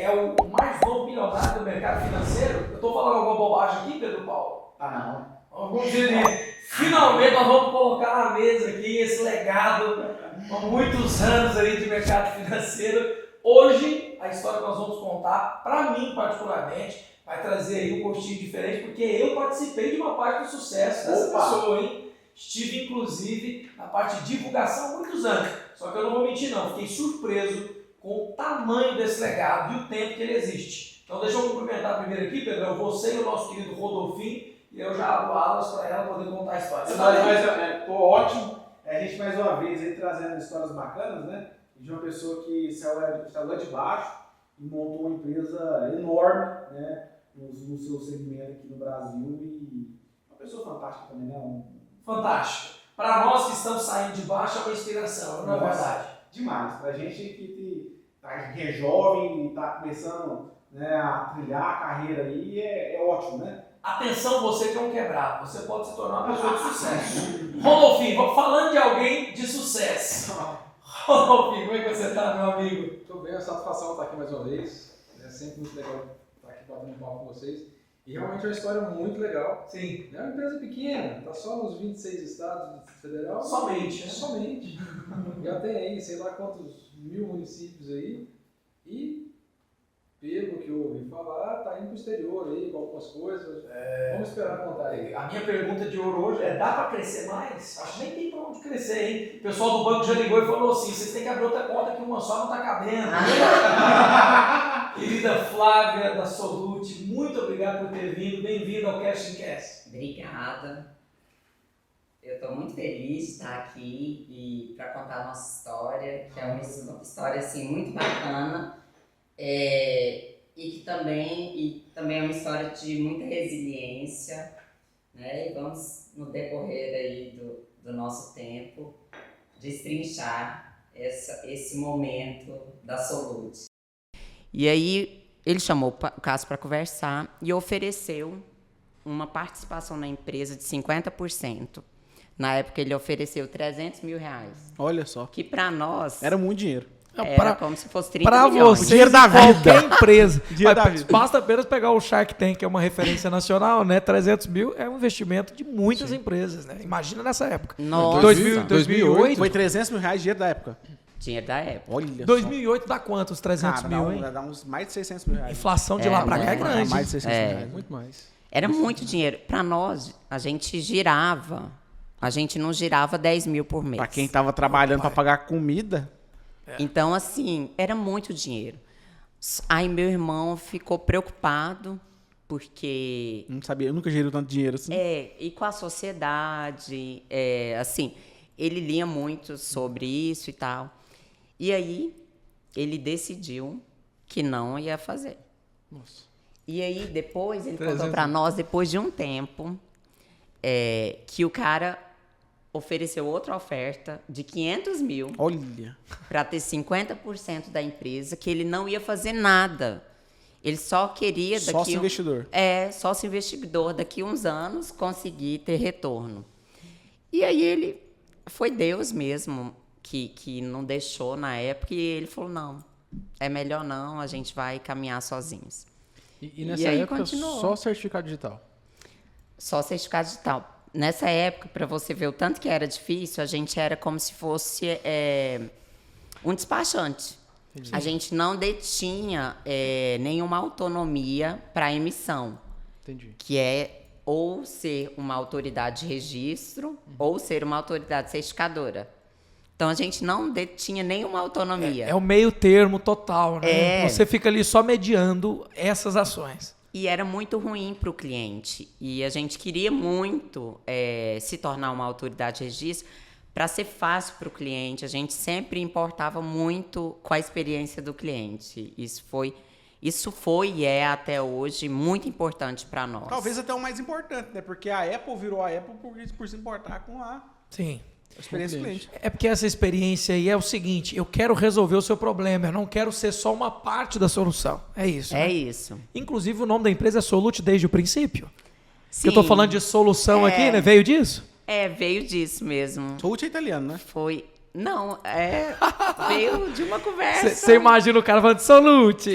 é o mais novo milionário do mercado financeiro. Eu estou falando alguma bobagem aqui, Pedro Paulo? Ah, não. Vamos dizer, finalmente nós vamos colocar na mesa aqui esse legado há muitos anos aí de mercado financeiro. Hoje, a história que nós vamos contar, para mim particularmente, vai trazer aí um gostinho diferente, porque eu participei de uma parte do sucesso dessa pessoa, hein? Estive, inclusive, na parte de divulgação há muitos anos. Só que eu não vou mentir, não. Fiquei surpreso com o tamanho desse legado e o tempo que ele existe. Então, deixa eu cumprimentar primeiro aqui, Pedrão, você e o nosso querido Rodolfinho, e eu já abro alas para ela poder contar a história. Tô ótimo. A gente, mais uma vez, aí trazendo histórias bacanas, né? De uma pessoa que saiu lá de baixo e montou uma empresa enorme, né? No seu segmento aqui no Brasil. E uma pessoa fantástica também, né? Fantástico. Para nós que estamos saindo de baixo, é uma inspiração, não é verdade? Demais. Pra gente que é jovem e está começando, né, a trilhar a carreira aí, é ótimo, né? Atenção, você que é um quebrado, você pode se tornar uma pessoa de sucesso. Rodolfinho, falando de alguém de sucesso. Rodolfinho, como é que você está, meu amigo? Estou bem, a satisfação estar aqui mais uma vez. É sempre muito legal estar aqui batendo um papo com vocês. E realmente é uma história muito legal. Sim. É uma empresa pequena, está só nos 26 estados do Distrito Federal. Somente, né? Somente. Já tem aí, sei lá quantos mil municípios aí. E, pelo que eu ouvi falar, está indo para o exterior aí com algumas coisas. Vamos esperar contar aí. A minha pergunta de ouro hoje é: dá para crescer mais? Acho que nem tem para onde crescer, hein? O pessoal do banco já ligou e falou assim: vocês têm que abrir outra conta que uma só não está cabendo. Querida Flávia da Solute, muito obrigado por ter vindo. Bem-vindo ao Cash in Cash. Obrigada. Eu estou muito feliz de estar aqui e para contar a nossa história, que é uma história assim, muito bacana. E que também é uma história de muita resiliência, né? E vamos, no decorrer aí do nosso tempo, destrinchar esse momento da Solute. E aí ele chamou o Cássio para conversar e ofereceu uma participação na empresa de 50%. Na época ele ofereceu R$300 mil. Olha só. Que para nós era muito dinheiro. Era como se fosse 30 pra milhões. Você, dinheiro da qualquer empresa. Vida. Basta apenas pegar o Shark Tank, que é uma referência nacional, né? 300 mil é um investimento de muitas empresas, né? Imagina nessa época. Nossa. 2008. Foi R$300 mil dinheiro da época. Dinheiro da época. Olha 2008 dá quanto os 300 mil, hein? Dá uns mais de R$600 mil. Inflação de lá pra cá é grande. Mais de R$600 mil. Muito mais. Era muito dinheiro. Para nós, a gente girava. A gente não girava 10 mil por mês. Pra quem tava trabalhando para pagar comida. Então, assim, era muito dinheiro. Aí meu irmão ficou preocupado, porque... Não sabia, eu nunca gerei tanto dinheiro assim. E com a sociedade, assim, ele lia muito sobre isso e tal. E aí, ele decidiu que não ia fazer. Nossa. E aí, depois, ele contou para nós, depois de um tempo, que o cara ofereceu outra oferta de 500 mil. Olha. Para ter 50% da empresa, que ele não ia fazer nada. Ele só queria daqui... Sócio investidor. Sócio investidor. Daqui uns anos conseguir ter retorno. E aí foi Deus mesmo que não deixou na época e ele falou, não, é melhor não, a gente vai caminhar sozinhos. E nessa época continuou. Só certificado digital? Só certificado digital. Nessa época, para você ver o tanto que era difícil, a gente era como se fosse um despachante. Entendi. A gente não detinha nenhuma autonomia para emissão. Entendi. Que é ou ser uma autoridade de registro ou ser uma autoridade certificadora. Então, a gente não detinha nenhuma autonomia. É o meio termo total, né? Você fica ali só mediando essas ações. E era muito ruim para o cliente. E a gente queria muito se tornar uma autoridade de registro para ser fácil para o cliente. A gente sempre importava muito com a experiência do cliente. Isso foi e é até hoje muito importante para nós. Talvez até o mais importante, né? Porque a Apple virou a Apple por se importar com a experiência do cliente. É porque essa experiência aí é o seguinte, eu quero resolver o seu problema, eu não quero ser só uma parte da solução. É isso. É isso. Inclusive o nome da empresa é Solute desde o princípio. Sim. Eu estou falando de solução aqui, né? Veio disso? Veio disso mesmo. Solute é italiano, né? Foi. Não, veio de uma conversa. Você imagina o cara falando Solute.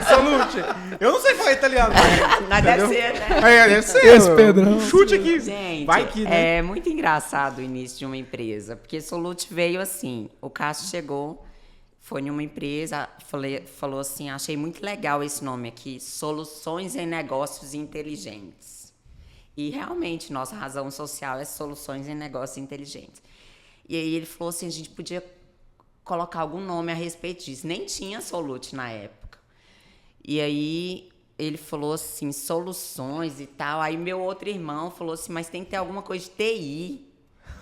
Solute. Eu não sei falar italiano. Mas deve ser, né? Deve ser. Esse Pedrão. Chute aqui. Gente, Vai que, né? é muito engraçado o início de uma empresa, porque Solute veio assim, o Cássio chegou, foi em uma empresa, falou assim, achei muito legal esse nome aqui, Soluções em Negócios Inteligentes. E realmente, nossa razão social é Soluções em Negócios Inteligentes. E aí ele falou assim, a gente podia colocar algum nome a respeito disso. Nem tinha Solute na época. E aí ele falou assim, soluções e tal. Aí meu outro irmão falou assim, mas tem que ter alguma coisa de TI.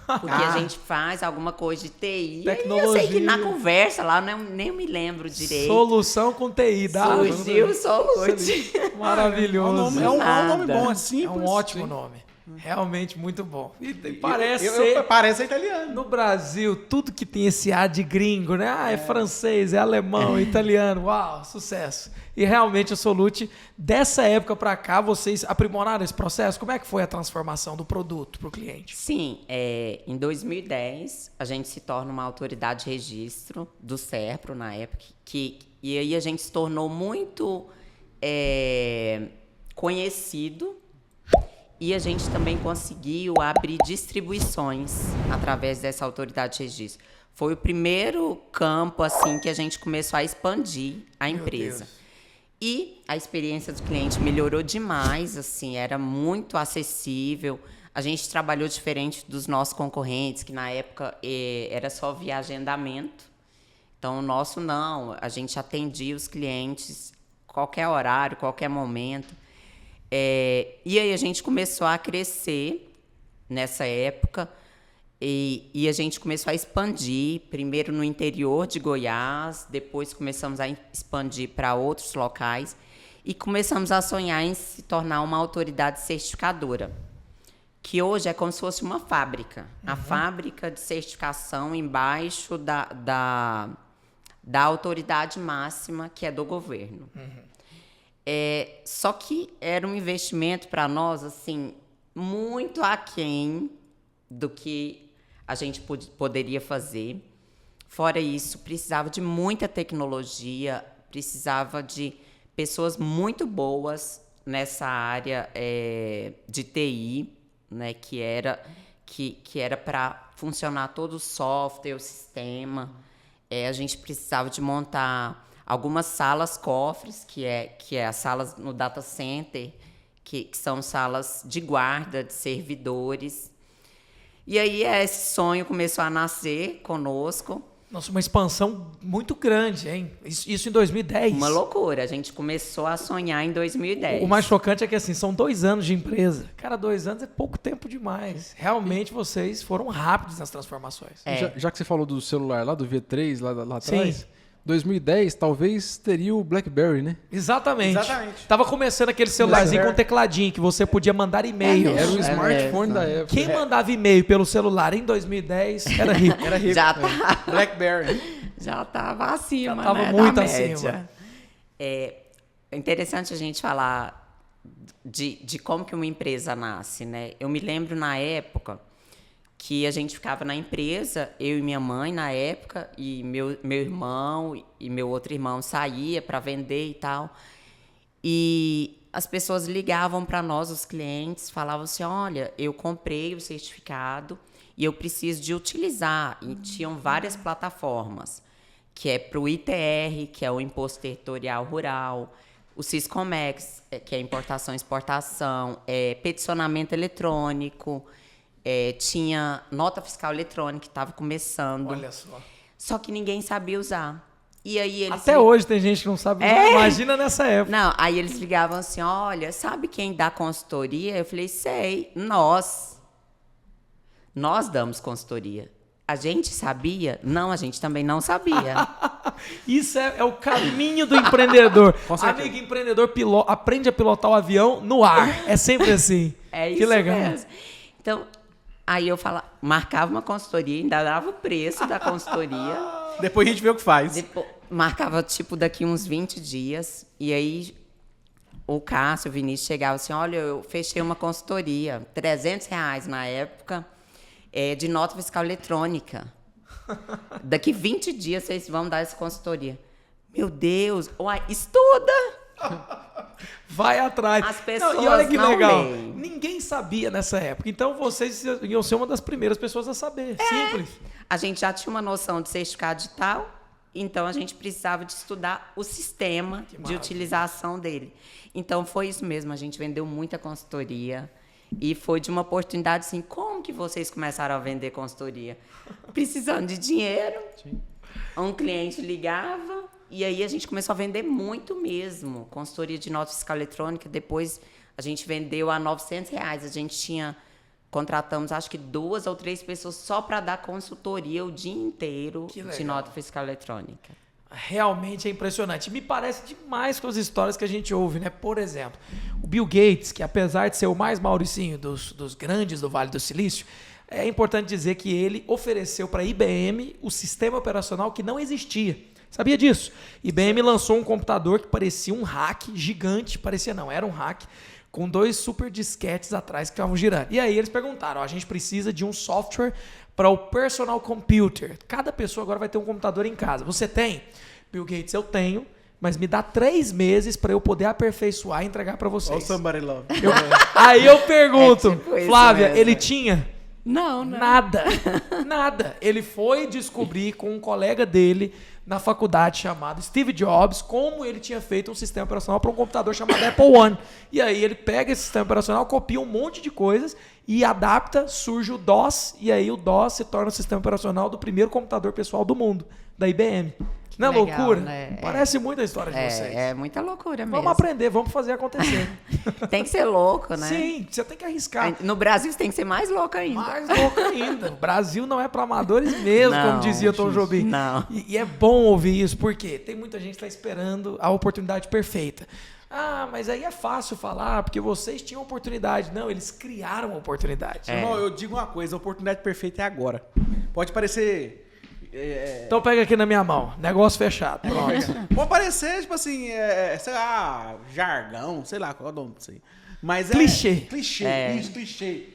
Porque a gente faz alguma coisa de TI. Tecnologia. E eu sei que na conversa lá, nem me lembro direito. Solução com TI, dá? Surgiu Solute. Maravilhoso. É um nome bom, é É simples. um ótimo sim. nome. Realmente muito bom. E parece ser... Parece italiano. No Brasil, tudo que tem esse ar de gringo, né? Ah, é francês, é alemão, é italiano. Uau, sucesso. E realmente a Solute, dessa época para cá, vocês aprimoraram esse processo? Como é que foi a transformação do produto para o cliente? Sim, em 2010, a gente se torna uma autoridade de registro do SERPRO na época, e aí a gente se tornou muito conhecido. E a gente também conseguiu abrir distribuições através dessa autoridade de registro. Foi o primeiro campo assim que a gente começou a expandir a empresa. E a experiência do cliente melhorou demais, assim, era muito acessível. A gente trabalhou diferente dos nossos concorrentes, que na época era só via agendamento. Então, o nosso não, a gente atendia os clientes qualquer horário, qualquer momento. E aí a gente começou a crescer nessa época e a gente começou a expandir, primeiro no interior de Goiás, depois começamos a expandir para outros locais e começamos a sonhar em se tornar uma autoridade certificadora, que hoje é como se fosse uma fábrica, a fábrica de certificação embaixo da autoridade máxima, que é do governo. Só que era um investimento para nós, assim, muito aquém do que a gente poderia fazer. Fora isso, precisava de muita tecnologia, precisava de pessoas muito boas nessa área de TI, né, que era para funcionar todo o software, o sistema. A gente precisava de montar algumas salas cofres, que é as salas no data center, que são salas de guarda, de servidores. E aí esse sonho começou a nascer conosco. Nossa, uma expansão muito grande, hein? Isso em 2010. Uma loucura. A gente começou a sonhar em 2010. O mais chocante é que, assim, são 2 anos de empresa. Cara, 2 anos é pouco tempo demais. Realmente, vocês foram rápidos nas transformações. Já que você falou do celular lá, do V3, lá atrás... Sim. 2010, talvez teria o BlackBerry, né? Exatamente. Tava começando aquele celularzinho com tecladinho que você podia mandar e-mail. Era o smartphone da época. Quem mandava e-mail pelo celular em 2010 era rico. Era rico. Já tá. BlackBerry. Já estava acima, Já tava né, muito da acima. média. É interessante a gente falar de como que uma empresa nasce, né? Eu me lembro na época que a gente ficava na empresa, eu e minha mãe na época, e meu irmão e meu outro irmão saía para vender e tal. E as pessoas ligavam para nós, os clientes, falavam assim, olha, eu comprei o certificado e eu preciso de utilizar. E tinham várias plataformas, que é para o ITR, que é o Imposto Territorial Rural, o Siscomex, que é importação e exportação, peticionamento eletrônico, tinha nota fiscal eletrônica, que estava começando. Olha só. Só que ninguém sabia usar. E aí eles Até hoje tem gente que não sabe usar. Imagina nessa época. Não, aí eles ligavam assim, olha, sabe quem dá consultoria? Eu falei, sei, nós damos consultoria. A gente sabia? Não, a gente também não sabia. Isso é o caminho do empreendedor. Amigo empreendedor aprende a pilotar o avião no ar. É sempre assim. É isso que legal. mesmo. Então, aí eu marcava uma consultoria, ainda dava o preço da consultoria. Depois a gente vê o que faz. Marcava, tipo, daqui uns 20 dias. E aí, o Cássio, o Vinícius, chegava assim, olha, eu fechei uma consultoria, R$300 na época. de nota fiscal eletrônica. Daqui 20 dias vocês vão dar essa consultoria. Meu Deus, uai, estuda! Vai atrás. As pessoas e olha que não legal. leem. Ninguém sabia nessa época. Então vocês iam ser uma das primeiras pessoas a saber. Simples. A gente já tinha uma noção de certificado digital, então a gente precisava de estudar o sistema de utilização dele. Então foi isso mesmo, a gente vendeu muita consultoria e foi de uma oportunidade assim, como que vocês começaram a vender consultoria? Precisando de dinheiro, um cliente ligava e aí a gente começou a vender muito mesmo, consultoria de nota fiscal eletrônica, depois a gente vendeu a R$900, a gente contratamos acho que 2 ou 3 pessoas só para dar consultoria o dia inteiro de nota fiscal eletrônica. Realmente é impressionante. Me parece demais com as histórias que a gente ouve, né? Por exemplo, o Bill Gates, que apesar de ser o mais mauricinho dos grandes do Vale do Silício, é importante dizer que ele ofereceu para a IBM o sistema operacional que não existia. Sabia disso? IBM lançou um computador que parecia um hack gigante, parecia não, era um hack, com 2 super disquetes atrás que estavam girando. E aí eles perguntaram, a gente precisa de um software para o personal computer. Cada pessoa agora vai ter um computador em casa. Você tem? Bill Gates, eu tenho, mas me dá 3 meses para eu poder aperfeiçoar e entregar para vocês. Olha o Somebody Love. Aí eu pergunto, tipo isso Flávia, mesmo. ele tinha? Não. Nada. Ele foi descobrir com um colega dele na faculdade chamado Steve Jobs como ele tinha feito um sistema operacional para um computador chamado Apple One. E aí ele pega esse sistema operacional, copia um monte de coisas e adapta, surge o DOS, e aí o DOS se torna o sistema operacional do primeiro computador pessoal do mundo, da IBM. Não é legal, loucura? né? Parece muito a história de vocês. É muita loucura mesmo. Vamos aprender, vamos fazer acontecer. Tem que ser louco, né? Sim, você tem que arriscar. No Brasil você tem que ser mais louco ainda. Mais louco ainda. O Brasil não é para amadores mesmo, Não, como dizia Tom Jobim. não. E é bom ouvir isso, porque tem muita gente que está esperando a oportunidade perfeita. Ah, mas aí é fácil falar, porque vocês tinham oportunidade. Não, eles criaram a oportunidade. Irmão, eu digo uma coisa, a oportunidade perfeita é agora. Pode parecer... Então pega aqui na minha mão, negócio fechado. Pronto. Pode parecer, tipo assim, sei lá, jargão, sei lá, qual é o nome disso aí. Mas Clichê. Clichê, isso, clichê.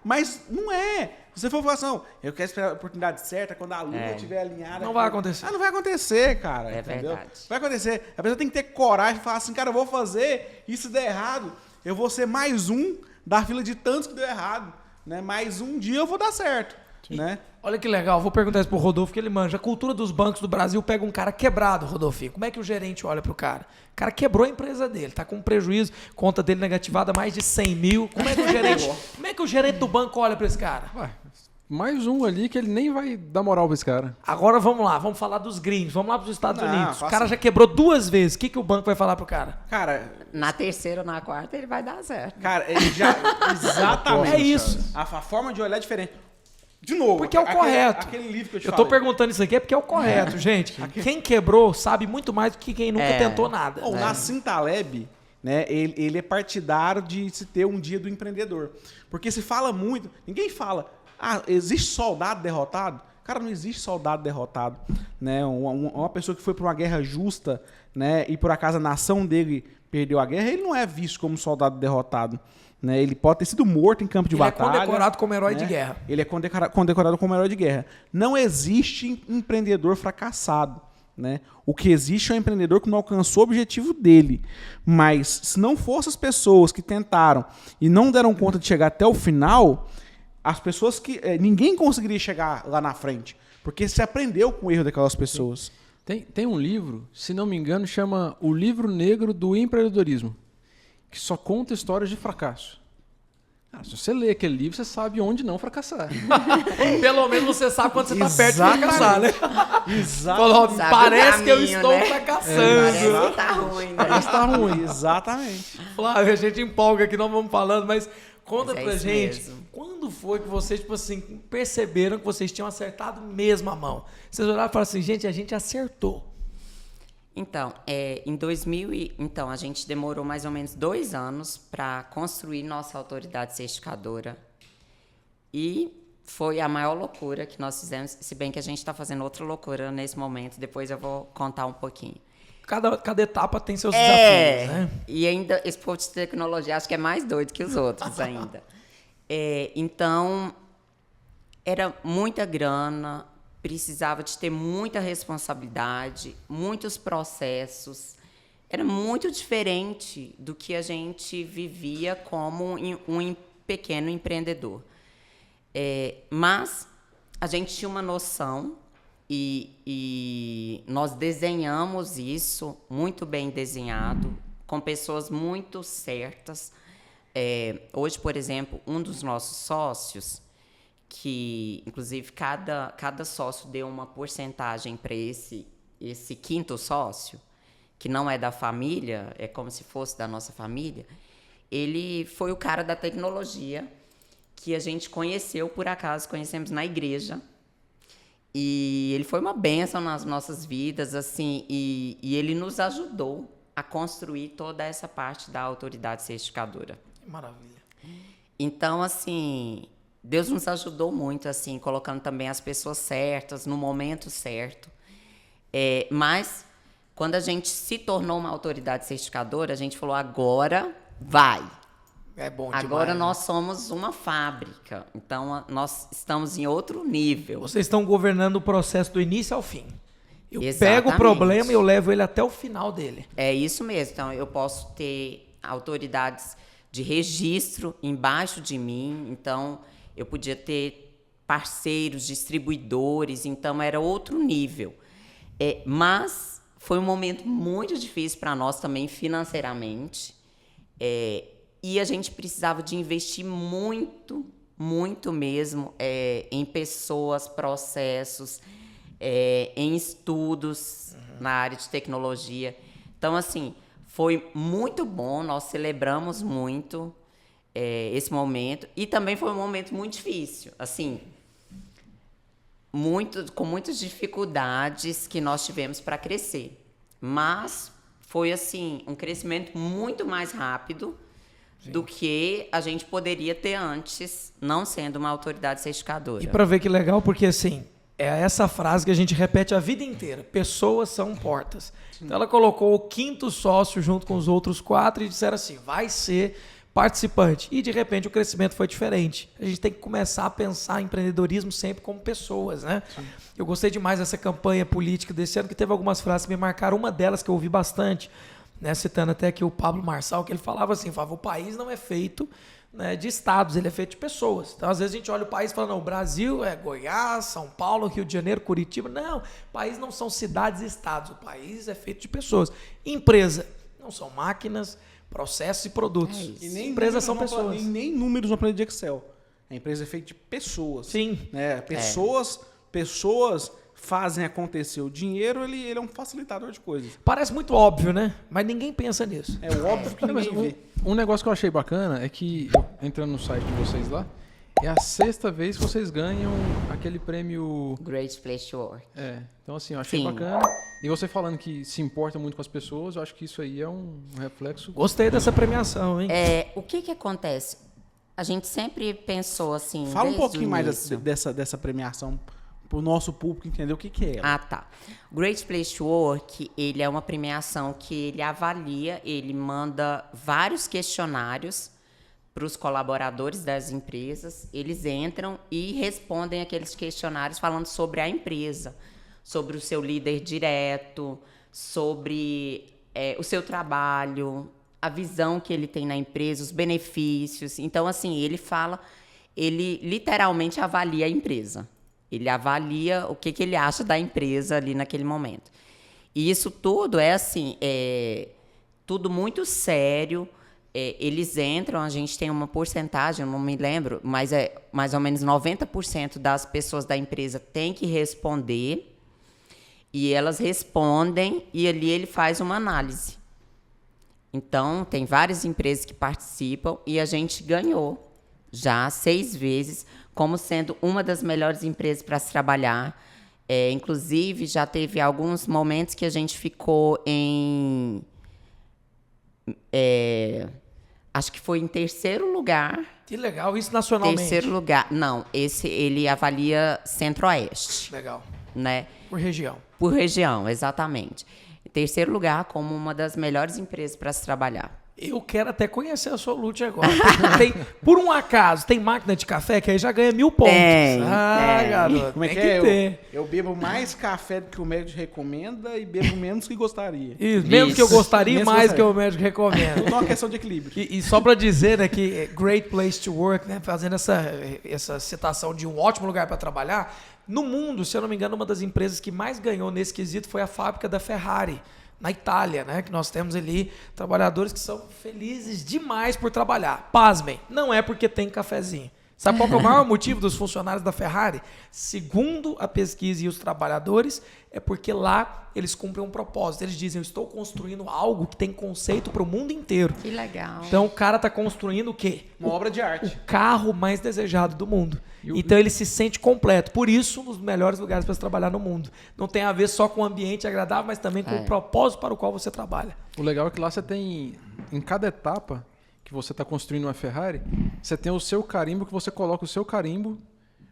Mas não é. Se você for falar assim, eu quero esperar a oportunidade certa, quando a lua estiver alinhada... Não vai acontecer. Não vai acontecer, cara. É entendeu? verdade. Vai acontecer. A pessoa tem que ter coragem de falar assim, cara, eu vou fazer, e se der errado, eu vou ser mais um da fila de tantos que deu errado. Né? Mais um dia eu vou dar certo. Né? Olha que legal, vou perguntar isso pro Rodolfo, que ele manja. A cultura dos bancos do Brasil pega um cara quebrado, Rodolfinho. Como é que o gerente olha pro cara? O cara quebrou a empresa dele, tá com um prejuízo, conta dele negativada mais de 100 mil. Como é que o gerente do banco olha pra esse cara? Ué, mais um ali que ele nem vai dar moral pra esse cara. Agora vamos lá, vamos falar dos gringos, vamos lá pros Estados Unidos. O faça- cara já quebrou 2 vezes, o que o banco vai falar pro cara? Cara, Na terceira ou na quarta ele vai dar certo. ele já... Exatamente. É isso. A forma de olhar é diferente. De novo. Porque é o correto. Aquele livro que eu te Eu tô falei. perguntando isso aqui é porque é o correto, gente. Quem quebrou sabe muito mais do que quem nunca tentou nada. O Nassim Taleb, né, ele é partidário de se ter um dia do empreendedor. Porque se fala muito, ninguém fala, existe soldado derrotado? Cara, não existe soldado derrotado. Né? Uma pessoa que foi para uma guerra justa, né, e por acaso a nação dele perdeu a guerra, ele não é visto como soldado derrotado. Né? Ele pode ter sido morto em campo de batalha. Ele é condecorado como herói de guerra. Ele é condecorado como herói de guerra. Não existe empreendedor fracassado. Né? O que existe é um empreendedor que não alcançou o objetivo dele. Mas se não fossem as pessoas que tentaram e não deram conta de chegar até o final, as pessoas que ninguém conseguiria chegar lá na frente. Porque se aprendeu com o erro daquelas pessoas. Tem um livro, se não me engano, chama O Livro Negro do Empreendedorismo, que só conta histórias de fracasso. Se você lê aquele livro, você sabe onde não fracassar. Pelo menos você sabe quando você tá perto de fracassar, né? Exatamente. Sabe Parece o que eu caminho, estou né? fracassando. Parece que tá ruim, né? Mas tá ruim. Exatamente. Flávio, a gente empolga aqui, não vamos falando, mas conta Mas é pra isso gente, mesmo. quando foi que vocês, tipo assim, perceberam que vocês tinham acertado mesmo a mão? Vocês olharam e falaram assim, gente, a gente acertou. Então, a gente demorou mais ou menos 2 anos para construir nossa autoridade certificadora. E foi a maior loucura que nós fizemos, se bem que a gente está fazendo outra loucura nesse momento, depois eu vou contar um pouquinho. Cada etapa tem seus desafios, né? E ainda, esse povo de tecnologia acho que é mais doido que os outros ainda. Então, Era muita grana, precisava de ter muita responsabilidade, muitos processos. Era muito diferente do que a gente vivia como um pequeno empreendedor. Mas a gente tinha uma noção e nós desenhamos isso muito bem desenhado, com pessoas muito certas. Hoje, por exemplo, um dos nossos sócios, que inclusive cada sócio deu uma porcentagem para esse quinto sócio, que não é da família, é como se fosse da nossa família, ele foi o cara da tecnologia que a gente conheceu, por acaso, conhecemos na igreja. E ele foi uma bênção nas nossas vidas, assim, e ele nos ajudou a construir toda essa parte da autoridade certificadora. Que maravilha. Então, assim, Deus nos ajudou muito, assim, colocando também as pessoas certas, no momento certo. Mas, quando a gente se tornou uma autoridade certificadora, a gente falou, agora vai. É bom Agora demais, nós somos uma fábrica, então nós estamos em outro nível. Vocês estão governando o processo do início ao fim. Eu Exatamente. pego o problema e eu levo ele até o final dele. É isso mesmo. Então, eu posso ter autoridades de registro embaixo de mim. Então, eu podia ter parceiros, distribuidores. Então, era outro nível. Mas foi um momento muito difícil para nós também financeiramente. E a gente precisava de investir muito, muito mesmo em pessoas, processos, em estudos na área de tecnologia. Então, assim, foi muito bom, nós celebramos muito esse momento. E também foi um momento muito difícil, assim, com muitas dificuldades que nós tivemos para crescer. Mas foi, assim, um crescimento muito mais rápido do que a gente poderia ter antes, não sendo uma autoridade certificadora. E para ver que legal, porque assim, é essa frase que a gente repete a vida inteira. Pessoas são portas. Então ela colocou o quinto sócio junto com os outros 4 e disseram assim, vai ser participante. E de repente o crescimento foi diferente. A gente tem que começar a pensar em empreendedorismo sempre como pessoas, né? Sim. Eu gostei demais dessa campanha política desse ano, que teve algumas frases que me marcaram. Uma delas que eu ouvi bastante, né, citando até aqui o Pablo Marçal, que ele falava assim, o país não é feito, né, de estados, ele é feito de pessoas. Então, às vezes, a gente olha o país e fala, não, o Brasil é Goiás, São Paulo, Rio de Janeiro, Curitiba. Não, o país não são cidades e estados, o país é feito de pessoas. Empresa não são máquinas, processos e produtos. E nem empresas são pessoas. E nem números no planilha de Excel. A empresa é feita de pessoas. Sim. Né? Pessoas fazem acontecer. O dinheiro, ele é um facilitador de coisas. Parece muito óbvio, né? Mas ninguém pensa nisso. É óbvio que ninguém vê. Um negócio que eu achei bacana é que, entrando no site de vocês lá, é a 6ª vez que vocês ganham aquele prêmio... Great Place to Work. Então, assim, eu achei bacana. E você falando que se importa muito com as pessoas, eu acho que isso aí é um reflexo... Gostei dessa premiação, hein? O que acontece? A gente sempre pensou assim... Fala um pouquinho mais início. dessa premiação para o nosso público entender o que é ela. Ah, tá. Great Place to Work, ele é uma premiação que ele avalia, ele manda vários questionários para os colaboradores das empresas. Eles entram e respondem aqueles questionários falando sobre a empresa, sobre o seu líder direto, sobre o seu trabalho, a visão que ele tem na empresa, os benefícios. Então, assim, ele literalmente avalia a empresa. Ele avalia o que ele acha da empresa ali naquele momento. E isso tudo é assim, tudo muito sério. Eles entram, a gente tem uma porcentagem, eu não me lembro, mas é mais ou menos 90% das pessoas da empresa têm que responder. E elas respondem e ali ele faz uma análise. Então, tem várias empresas que participam e a gente ganhou já 6 vezes como sendo uma das melhores empresas para se trabalhar. Inclusive, já teve alguns momentos que a gente ficou em... acho que foi em 3º lugar. Que legal, isso nacionalmente. 3º lugar. Não, ele avalia Centro-Oeste. Legal. Né? Por região. Por região, exatamente. Em 3º lugar, como uma das melhores empresas para se trabalhar. Eu quero até conhecer a Solute agora. Por um acaso, tem máquina de café que aí já ganha 1000 pontos. Tem, tem. Garoto. Como é tem que é? ter. Eu bebo mais café do que o médico recomenda e bebo menos que gostaria. Isso, menos que eu gostaria, Menos mais que que o médico recomenda. Tudo é uma questão de equilíbrio. E só para dizer, né, que é great place to work, né, fazendo essa citação de um ótimo lugar para trabalhar, no mundo, se eu não me engano, uma das empresas que mais ganhou nesse quesito foi a fábrica da Ferrari, na Itália, né, que nós temos ali trabalhadores que são felizes demais por trabalhar. Pasmem, não é porque tem cafezinho. Sabe qual que é o maior motivo dos funcionários da Ferrari? Segundo a pesquisa e os trabalhadores, é porque lá eles cumprem um propósito. Eles dizem, eu estou construindo algo que tem conceito para o mundo inteiro. Que legal. Então o cara está construindo o quê? Uma obra de arte. O carro mais desejado do mundo. Então ele se sente completo. Por isso, um dos melhores lugares para se trabalhar no mundo. Não tem a ver só com o ambiente agradável, mas também com o propósito para o qual você trabalha. O legal é que lá você tem, em cada etapa que você está construindo uma Ferrari, você tem o seu carimbo, que você coloca o seu carimbo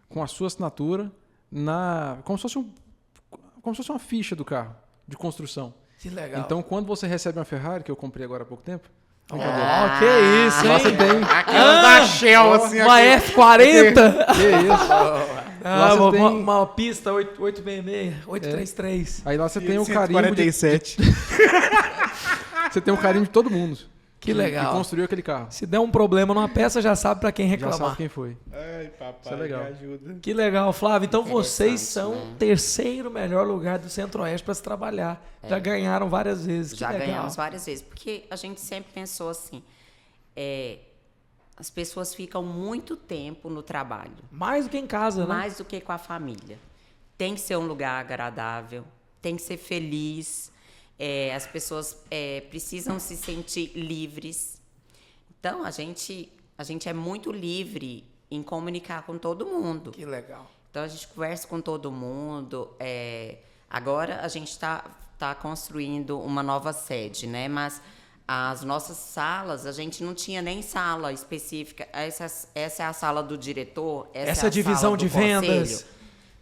com a sua assinatura como se fosse uma ficha do carro de construção. Que legal. Então, quando você recebe uma Ferrari, que eu comprei agora há pouco tempo, Que isso, lá você hein? tem... Aquela da Shell, assim, Uma F40? Que isso? Lá você tem- uma pista 866, 833. Aí lá você tem o carimbo 47. Você tem o carimbo de todo mundo. Que legal. Que construiu aquele carro. Se der um problema numa peça, já sabe para quem Já reclamar. sabe quem foi. Ai, papai, Isso é legal. me ajuda. Que legal, Flávio. Então vocês são né? o terceiro melhor lugar do Centro-Oeste para se trabalhar. Já ganharam várias vezes. Que Já legal. ganhamos várias vezes, porque a gente sempre pensou assim, as pessoas ficam muito tempo no trabalho, Mais do que em casa, né? mais do que com a família. Tem que ser um lugar agradável, tem que ser feliz, as pessoas precisam se sentir livres. Então, a gente é muito livre em comunicar com todo mundo. Que legal. Então, a gente conversa com todo mundo. Agora, a gente está construindo uma nova sede, né? Mas as nossas salas, a gente não tinha nem sala específica. Essa é a sala do diretor, essa é a divisão sala do de vendas. conselho.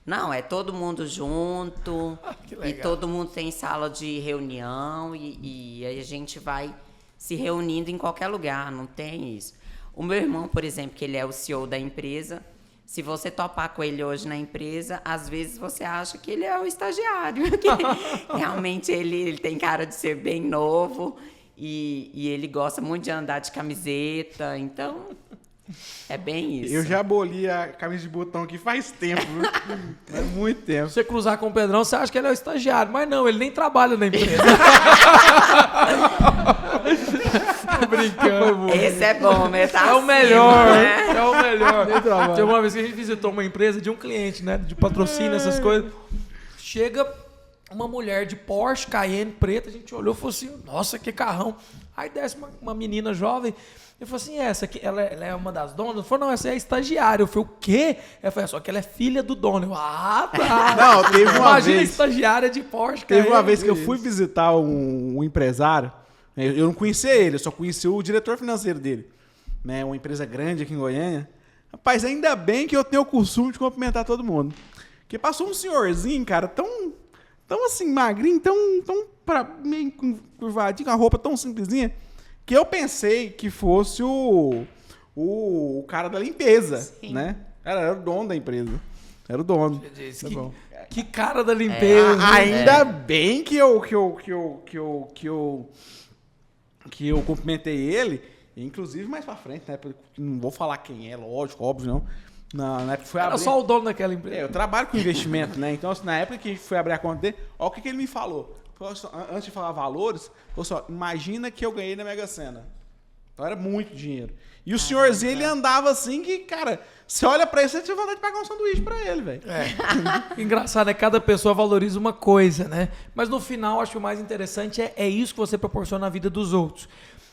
Não, é todo mundo junto. Que E legal. todo mundo tem sala de reunião. E aí a gente vai se reunindo em qualquer lugar, não tem isso. O meu irmão, por exemplo, que ele é o CEO da empresa, se você topar com ele hoje na empresa, às vezes você acha que ele é o estagiário. Que realmente ele tem cara de ser bem novo e ele gosta muito de andar de camiseta, então é bem isso. Eu já aboli a camisa de botão aqui faz tempo, viu? Faz muito tempo. Se você cruzar com o Pedrão, você acha que ele é o estagiário. Mas não, ele nem trabalha na empresa. Tô brincando. Esse é bom, né? Tá É o acima, melhor, né? é o melhor. Nem trabalha. Tinha uma vez que a gente visitou uma empresa de um cliente, né? De patrocínio, essas coisas. Chega uma mulher de Porsche Cayenne preta, a gente olhou e falou assim, nossa, que carrão. Aí desce uma menina jovem, eu falei assim, essa aqui, ela é uma das donas? Ela falou, não, essa é a estagiária. Eu falei, o quê? Ela falou, só que ela é filha do dono. Eu, tá. Não, teve uma Imagina a vez. estagiária de Porsche Teve uma Cayenne. vez que eu fui visitar um empresário, né, eu não conhecia ele, eu só conhecia o diretor financeiro dele. Né, uma empresa grande aqui em Goiânia. Rapaz, ainda bem que eu tenho o costume de cumprimentar todo mundo. Porque passou um senhorzinho, cara, tão assim, magrinho, tão meio curvadinho, com a roupa tão simplesinha, que eu pensei que fosse o cara da limpeza, Sim. né? Era o dono da empresa. Era o dono. Disse, Tá bom. que cara da limpeza. Ainda bem que eu cumprimentei ele, inclusive mais pra frente, né? Porque não vou falar quem é, lógico, óbvio, não. Na época que foi Era abrir... só o dono daquela empresa. eu trabalho com investimento, né? Então, assim, na época que foi abrir a conta dele, olha o que ele me falou. Antes de falar valores, falou só, imagina que eu ganhei na Mega Sena. Então era muito dinheiro. E o senhorzinho, ele andava assim que, cara, você olha pra ele, você tinha vontade de pagar um sanduíche pra ele, velho. Engraçado, é que cada pessoa valoriza uma coisa, né? Mas no final, acho que o mais interessante é isso que você proporciona na vida dos outros.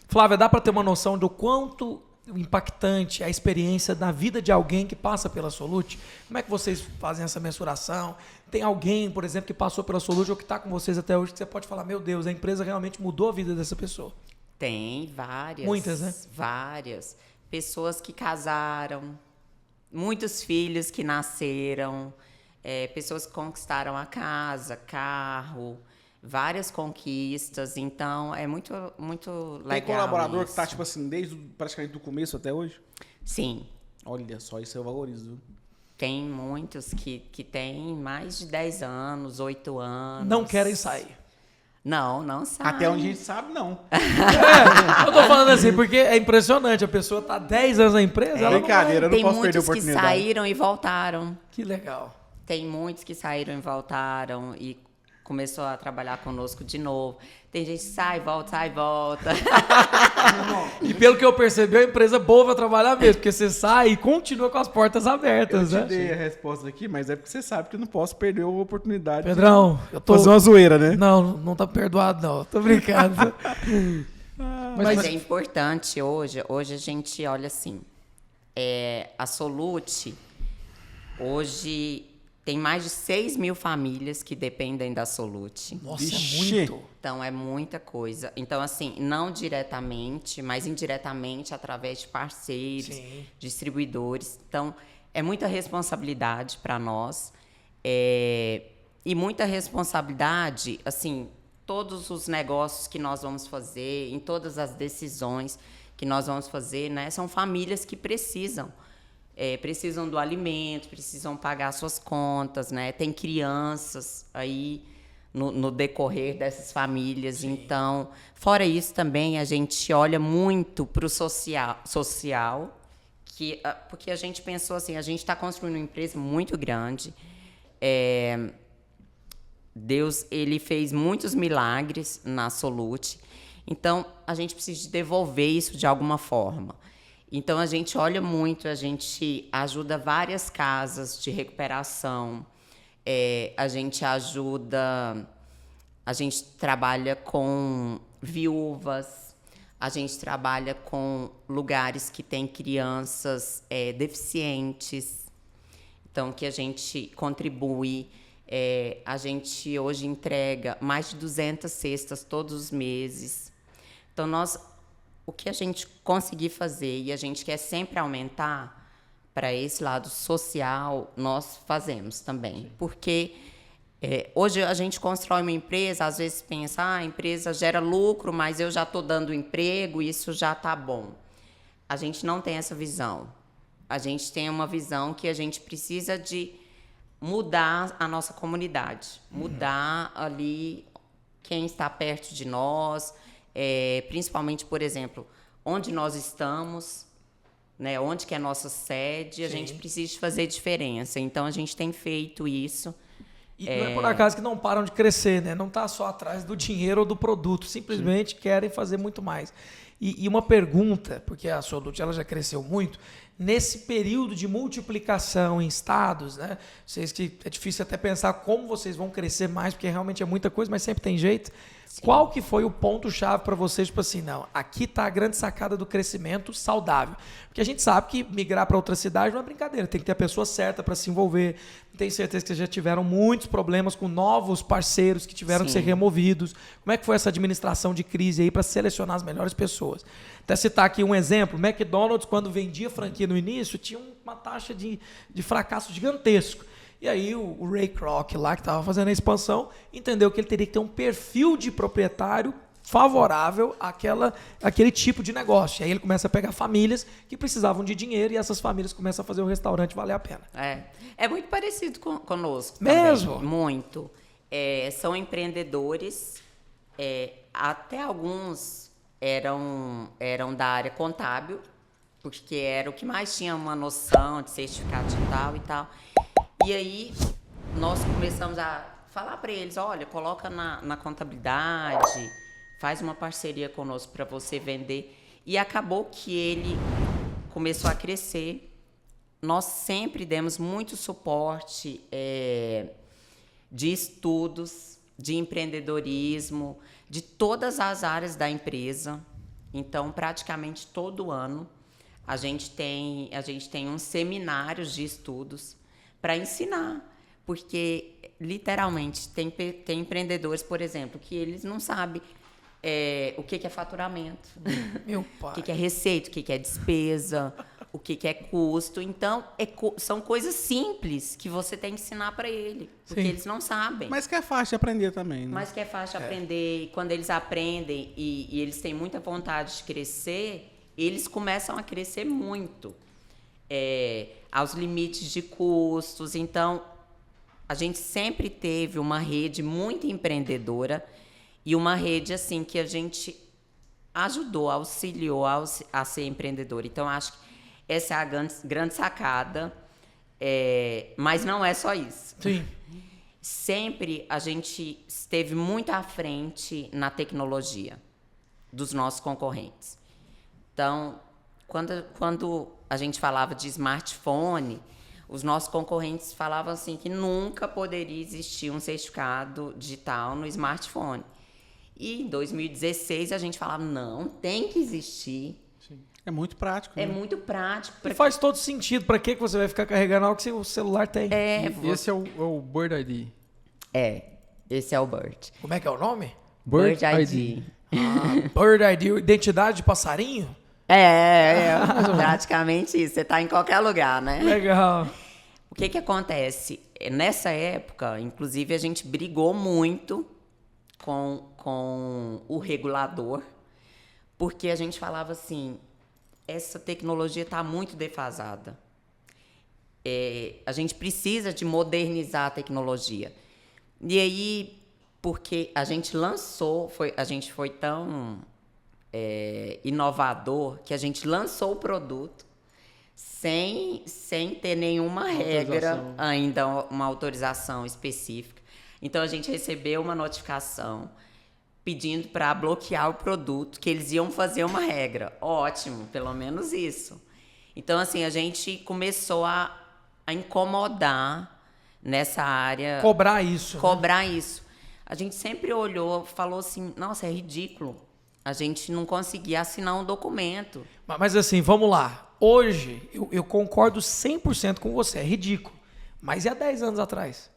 Flávia, dá pra ter uma noção do quanto impactante a experiência da vida de alguém que passa pela Solute? Como é que vocês fazem essa mensuração? Tem alguém, por exemplo, que passou pela Solute ou que está com vocês até hoje que você pode falar, meu Deus, a empresa realmente mudou a vida dessa pessoa? Tem várias. Muitas, né? Várias. Pessoas que casaram, muitos filhos que nasceram, pessoas que conquistaram a casa, carro, várias conquistas, então é muito, muito legal. Tem colaborador isso. que tá, tipo assim, desde praticamente do começo até hoje? Sim, Olha só, isso eu valorizo. Viu? tem muitos que têm mais de 10 anos, 8 anos. Não querem sair. Não sabe. Até onde a gente sabe, não. Eu tô falando assim, porque é impressionante. A pessoa tá 10 anos na empresa, ela não Brincadeira, eu não Tem posso perder a muitos que oportunidade. saíram e voltaram. Que legal. Tem muitos que saíram e voltaram e começou a trabalhar conosco de novo. Tem gente que sai, volta. E pelo que eu percebi, é uma empresa boa pra trabalhar mesmo, porque você sai e continua com as portas Eu abertas, te né? dei a resposta aqui, mas é porque você sabe que eu não posso perder a oportunidade Pedrão, eu de tô... fazer uma zoeira, né? Não tá perdoado, não. Tô brincando. Mas é importante hoje a gente olha assim, a Solute hoje tem mais de 6 mil famílias que dependem da Solute. Nossa, Vixe. é muito. Então, é muita coisa. Então, assim, não diretamente, mas indiretamente através de parceiros, Sim. distribuidores. Então, é muita responsabilidade para nós. E muita responsabilidade, assim, todos os negócios que nós vamos fazer, em todas as decisões que nós vamos fazer, né? São famílias que precisam do alimento, precisam pagar suas contas, né? Tem crianças aí no decorrer dessas famílias. Sim. Então, fora isso também, a gente olha muito para o social porque a gente pensou assim, a gente está construindo uma empresa muito grande. Deus, ele fez muitos milagres na Solute, então a gente precisa de devolver isso de alguma forma. Então, a gente olha muito, a gente ajuda várias casas de recuperação, a gente trabalha com viúvas, a gente trabalha com lugares que têm crianças deficientes, então, que a gente contribui. A gente hoje entrega mais de 200 cestas todos os meses. Então, o que a gente conseguir fazer e a gente quer sempre aumentar para esse lado social, nós fazemos também. Sim. Porque hoje a gente constrói uma empresa, às vezes pensa, a empresa gera lucro, mas eu já estou dando emprego, isso já está bom. A gente não tem essa visão. A gente tem uma visão que a gente precisa de mudar a nossa comunidade, mudar ali quem está perto de nós, principalmente, por exemplo, onde nós estamos, né, onde que é a nossa sede, a gente precisa fazer diferença. Então, a gente tem feito isso. E não é por acaso que não param de crescer, né? Não está só atrás do dinheiro ou do produto, simplesmente querem fazer muito mais. E uma pergunta, porque a Solute ela já cresceu muito, nesse período de multiplicação em estados, né? Vocês que é difícil até pensar como vocês vão crescer mais, porque realmente é muita coisa, mas sempre tem jeito. Sim. Qual que foi o ponto-chave para vocês, tipo assim, não, aqui está a grande sacada do crescimento saudável? Porque a gente sabe que migrar para outra cidade não é brincadeira, tem que ter a pessoa certa para se envolver. Tenho certeza que já tiveram muitos problemas com novos parceiros que tiveram que ser removidos. Como é que foi essa administração de crise aí para selecionar as melhores pessoas? Até citar aqui um exemplo, o McDonald's, quando vendia franquia no início, tinha uma taxa de fracasso gigantesco. E aí o Ray Kroc lá, que estava fazendo a expansão, entendeu que ele teria que ter um perfil de proprietário favorável àquele tipo de negócio. E aí ele começa a pegar famílias que precisavam de dinheiro e essas famílias começam a fazer o restaurante valer a pena. É muito parecido conosco. Mesmo? Também, muito. São empreendedores, até alguns eram da área contábil, porque era o que mais tinha uma noção de certificado digital e tal. E aí, nós começamos a falar para eles, olha, coloca na contabilidade, faz uma parceria conosco para você vender. E acabou que ele começou a crescer. Nós sempre demos muito suporte de estudos, de empreendedorismo, de todas as áreas da empresa. Então, praticamente todo ano, a gente tem uns seminários de estudos para ensinar, porque literalmente tem empreendedores, por exemplo, que eles não sabem o que é faturamento, Meu pai. o que é receita, o que é despesa, o que é custo. Então, são coisas simples que você tem que ensinar para ele, porque Sim. eles não sabem. Mas que é fácil de aprender também, né? Mas que é fácil de aprender. E quando eles aprendem e eles têm muita vontade de crescer, eles começam a crescer muito aos limites de custos. Então, a gente sempre teve uma rede muito empreendedora e uma rede assim que a gente ajudou, auxiliou a ser empreendedor. Então, acho que essa é a grande sacada, mas não é só isso. Sim. Sempre a gente esteve muito à frente na tecnologia dos nossos concorrentes. Então, quando a gente falava de smartphone, os nossos concorrentes falavam assim que nunca poderia existir um certificado digital no smartphone. E em 2016 a gente falava, não, tem que existir. É muito prático, É né? muito prático. E faz todo sentido. Pra que você vai ficar carregando algo que o celular tem? E esse é o Bird ID. Esse é o Bird. Como é que é o nome? Bird ID. Bird ID, identidade de passarinho? Praticamente isso. Você tá em qualquer lugar, né? Legal. O que acontece? Nessa época, inclusive, a gente brigou muito com o regulador, porque a gente falava assim, essa tecnologia está muito defasada. A gente precisa de modernizar a tecnologia. E aí, porque a gente lançou, a gente foi tão inovador que a gente lançou o produto sem ter nenhuma regra ainda, uma autorização específica. Então, a gente recebeu uma notificação pedindo para bloquear o produto, que eles iam fazer uma regra. Ótimo, pelo menos isso. Então, assim, a gente começou a incomodar nessa área. Cobrar isso. Cobrar isso. A gente sempre olhou, falou assim, nossa, é ridículo. A gente não conseguia assinar um documento. Mas assim, vamos lá. Hoje, eu concordo 100% com você. É ridículo. Mas e há 10 anos atrás?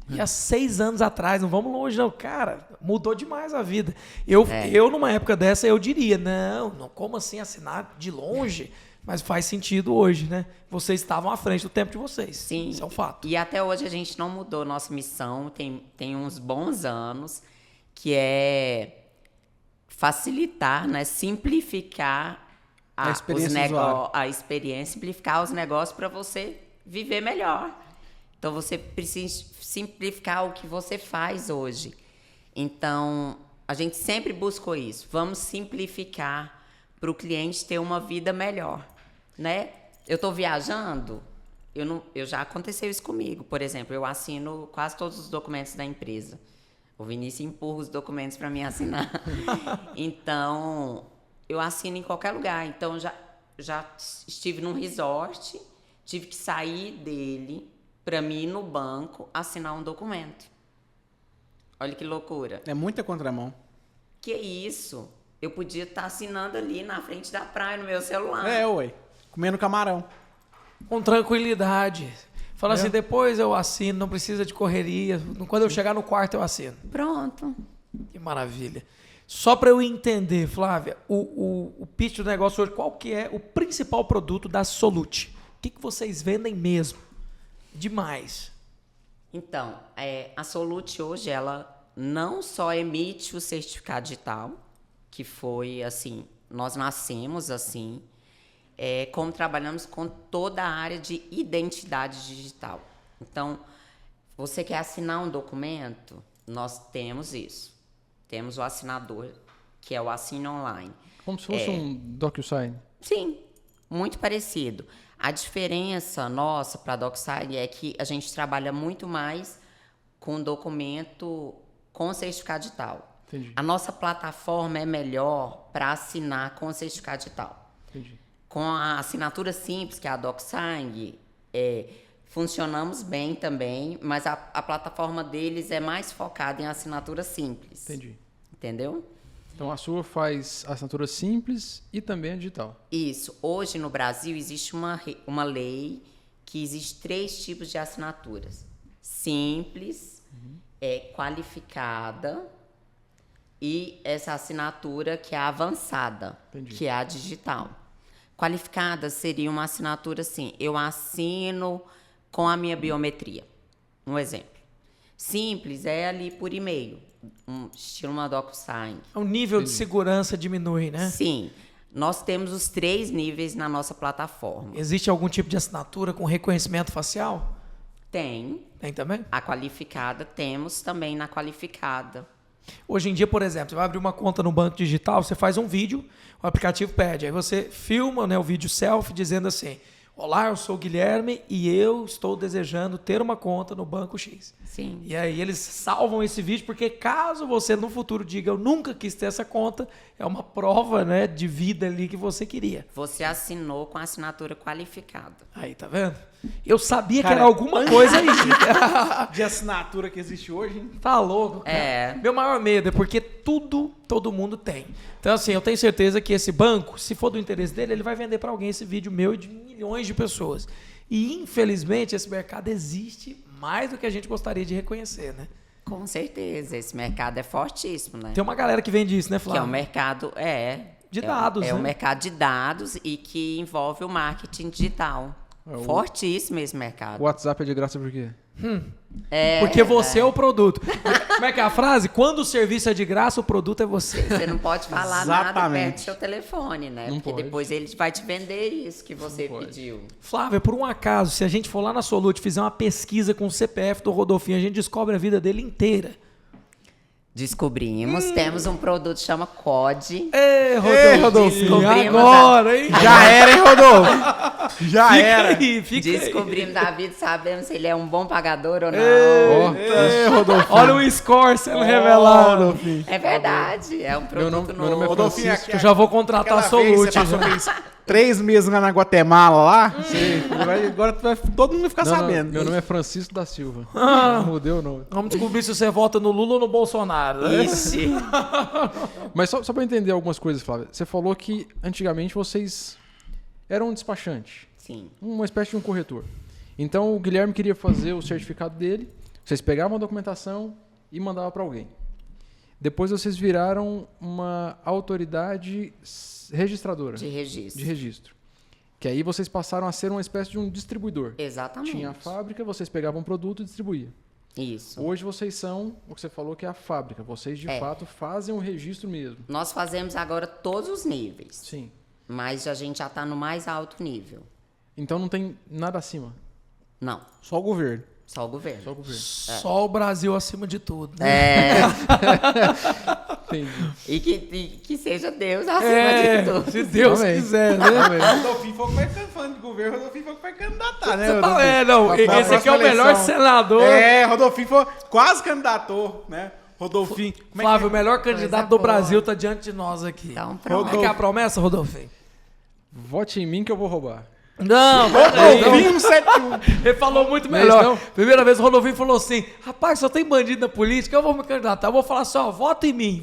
E há 6 anos atrás? Não vamos longe, não. Cara, mudou demais a vida. Eu numa época dessa, eu diria, não, como assim assinar de longe? Mas faz sentido hoje, né? Vocês estavam à frente do tempo de vocês. Sim. Isso é um fato. E até hoje a gente não mudou nossa missão. Tem uns bons anos, que é facilitar, né? Simplificar A experiência do usuário. a experiência, simplificar os negócios para você viver melhor. Então, você precisa simplificar o que você faz hoje. Então, a gente sempre buscou isso. Vamos simplificar para o cliente ter uma vida melhor, né? Eu estou viajando, já aconteceu isso comigo. Por exemplo, eu assino quase todos os documentos da empresa. O Vinícius empurra os documentos para mim assinar. Então, eu assino em qualquer lugar. Então, já estive num resort, tive que sair dele para mim ir no banco assinar um documento. Olha que loucura. É muita contramão. Que isso? Eu podia estar assinando ali na frente da praia no meu celular. Ué. Comendo camarão. Com tranquilidade. Fala assim, depois eu assino, não precisa de correria. Quando eu chegar no quarto, eu assino. Pronto. Que maravilha. Só para eu entender, Flávia, o pitch do negócio hoje, qual que é o principal produto da Solute? O que vocês vendem mesmo? Demais. Então, a Solute hoje, ela não só emite o certificado digital, que foi assim, nós nascemos assim, como trabalhamos com toda a área de identidade digital. Então, você quer assinar um documento? Nós temos isso. Temos o assinador, que é o Assine Online. Como se fosse um DocuSign. Sim, muito parecido. A diferença nossa para a DocuSign é que a gente trabalha muito mais com documento com certificado digital. Entendi. A nossa plataforma é melhor para assinar com certificado digital. Entendi. Com a assinatura simples, que é a DocuSign, funcionamos bem também, mas a plataforma deles é mais focada em assinatura simples. Entendi. Entendeu? Então a sua faz assinatura simples e também é digital. Isso. Hoje no Brasil existe uma lei que existe 3 tipos de assinaturas. Simples, qualificada e essa assinatura que é avançada, Entendi. que é a digital. Qualificada seria uma assinatura assim, eu assino com a minha biometria. Um exemplo. Simples é ali por e-mail, estilo uma DocuSign. O nível de segurança diminui, né? Sim, nós temos os 3 níveis na nossa plataforma. Existe algum tipo de assinatura com reconhecimento facial? Tem Tem também? a qualificada, temos também na qualificada. Hoje em dia, por exemplo, você vai abrir uma conta no banco digital, você faz um vídeo, o aplicativo pede, aí você filma, né, o vídeo selfie dizendo assim: olá, eu sou o Guilherme e eu estou desejando ter uma conta no Banco X. Sim. E aí eles salvam esse vídeo porque caso você no futuro diga eu nunca quis ter essa conta, é uma prova, né, de vida ali que você queria. Você assinou com a assinatura qualificada. Aí, tá vendo? Eu sabia Cara, que era alguma coisa aí. De assinatura que existe hoje, hein? Tá louco? É. Meu maior medo é porque todo mundo tem. Então, assim, eu tenho certeza que esse banco, se for do interesse dele, ele vai vender para alguém esse vídeo meu e de milhões de pessoas. E, infelizmente, esse mercado existe mais do que a gente gostaria de reconhecer, né? Com certeza, esse mercado é fortíssimo, né? Tem uma galera que vende isso, né, Que é Flávio? um mercado, De dados, é né? um mercado de dados e que envolve o marketing digital. Fortíssimo esse mercado. O WhatsApp é de graça por quê? Porque você é o produto. Como é que é a frase? Quando o serviço é de graça, o produto é você. Você não pode falar nada Exatamente. perto do seu telefone, né? Não Porque pode. depois ele vai te vender isso que você pode. pediu. Flávio, por um acaso, se a gente for lá na Solute e fizer uma pesquisa com o CPF do Rodolfinho, a gente descobre a vida dele inteira. Descobrimos, temos um produto que chama COD. Ei, Rodolfinho, Descobrimos agora, hein? Já era, hein, Rodolfo? Já Fica era. aí, fica aí. Descobrimos da vida, sabemos se ele é um bom pagador ou não. Ó, Ei, Rodolfinho. Olha o score sendo revelado. Rodolfinho. É verdade, é um produto meu nome é novo. Rodolfinho, Francisco. Eu já vou contratar a aquela vez Solute. você passou aqueles 3 meses lá na Guatemala lá. Agora todo mundo vai ficar Não, sabendo. meu nome é Francisco da Silva. Mudei o nome. Vamos descobrir se você vota no Lula ou no Bolsonaro. né? Ixi. Mas só para entender algumas coisas, Flávia. Você falou que antigamente vocês eram um despachante, Sim, uma espécie de um corretor. Então o Guilherme queria fazer o certificado dele, vocês pegavam a documentação e mandavam para alguém. Depois vocês viraram uma autoridade registradora de registro. de registro. Que aí vocês passaram a ser uma espécie de um distribuidor. Exatamente. Tinha a fábrica, vocês pegavam um produto e distribuíam. Isso. Hoje vocês são o que você falou que é a fábrica. Vocês de fato fazem o registro mesmo. Nós fazemos agora todos os níveis, Sim. mas a gente já está no mais alto nível. Então não tem nada acima. Não, Só o governo. só o governo. Só o governo. Só o Brasil acima de tudo. Né? É, Entendi. e que seja Deus acima de tudo. se Deus Amém. quiser, né? Rodolfinho foi que vai falando de governo, Rodolfinho foi que vai candidatar, né? Não, Pra esse aqui é o próxima melhor eleição. senador. Rodolfinho foi quase candidatou, né? Rodolfinho. Como é que Flávio, o melhor candidato do boa. Brasil tá diante de nós aqui. Então, Como pronto. é que é a promessa, Rodolfinho? Vote em mim que eu vou roubar. Não, Rodolfinho 71. ele falou muito Não é melhor. isso, não? Primeira vez o Rodolfinho falou assim: rapaz, só tem bandido na política, eu vou me candidatar. Eu vou falar assim: ó, vota em mim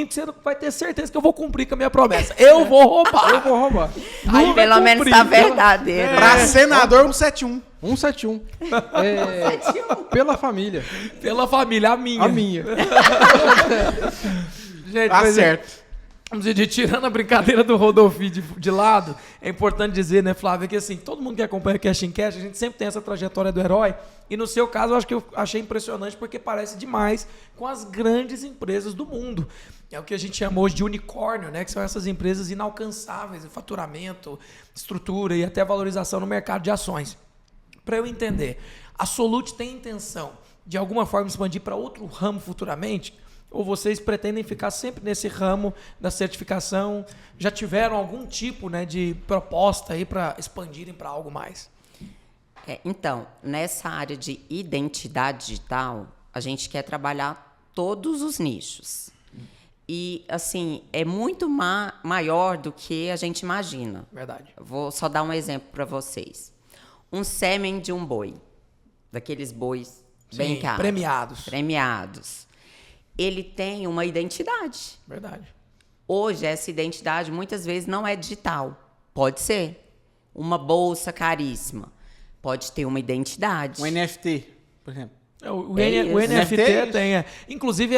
que você vai ter certeza que eu vou cumprir com a minha promessa. Eu vou roubar. Eu vou roubar. Aí pelo menos tá verdadeiro. Pra senador 171. 171. Pela família. Pela família, a minha. A minha. Gente, Tá mas é- certo. Vamos dizer, tirando a brincadeira do Rodolfinho de lado, é importante dizer, né, Flávio, que assim, todo mundo que acompanha o Cash in Cash, a gente sempre tem essa trajetória do herói, e no seu caso eu acho que eu achei impressionante porque parece demais com as grandes empresas do mundo. É o que a gente chama hoje de unicórnio, né, que são essas empresas inalcançáveis, em faturamento, estrutura e até valorização no mercado de ações. Para eu entender, a Solute tem intenção de alguma forma expandir para outro ramo futuramente? Ou vocês pretendem ficar sempre nesse ramo da certificação? Já tiveram algum tipo, né, de proposta aí para expandirem para algo mais? Então, nessa área de identidade digital, a gente quer trabalhar todos os nichos. E, assim, é muito maior do que a gente imagina. Verdade. Vou só dar um exemplo para vocês. Um sêmen de um boi, daqueles bois bem Sim, caros. Premiados. Ele tem uma identidade. Verdade. Hoje, essa identidade muitas vezes não é digital. Pode ser. Uma bolsa caríssima. Pode ter uma identidade. Um NFT, por exemplo. O É isso. NFT NFT? tem. Inclusive,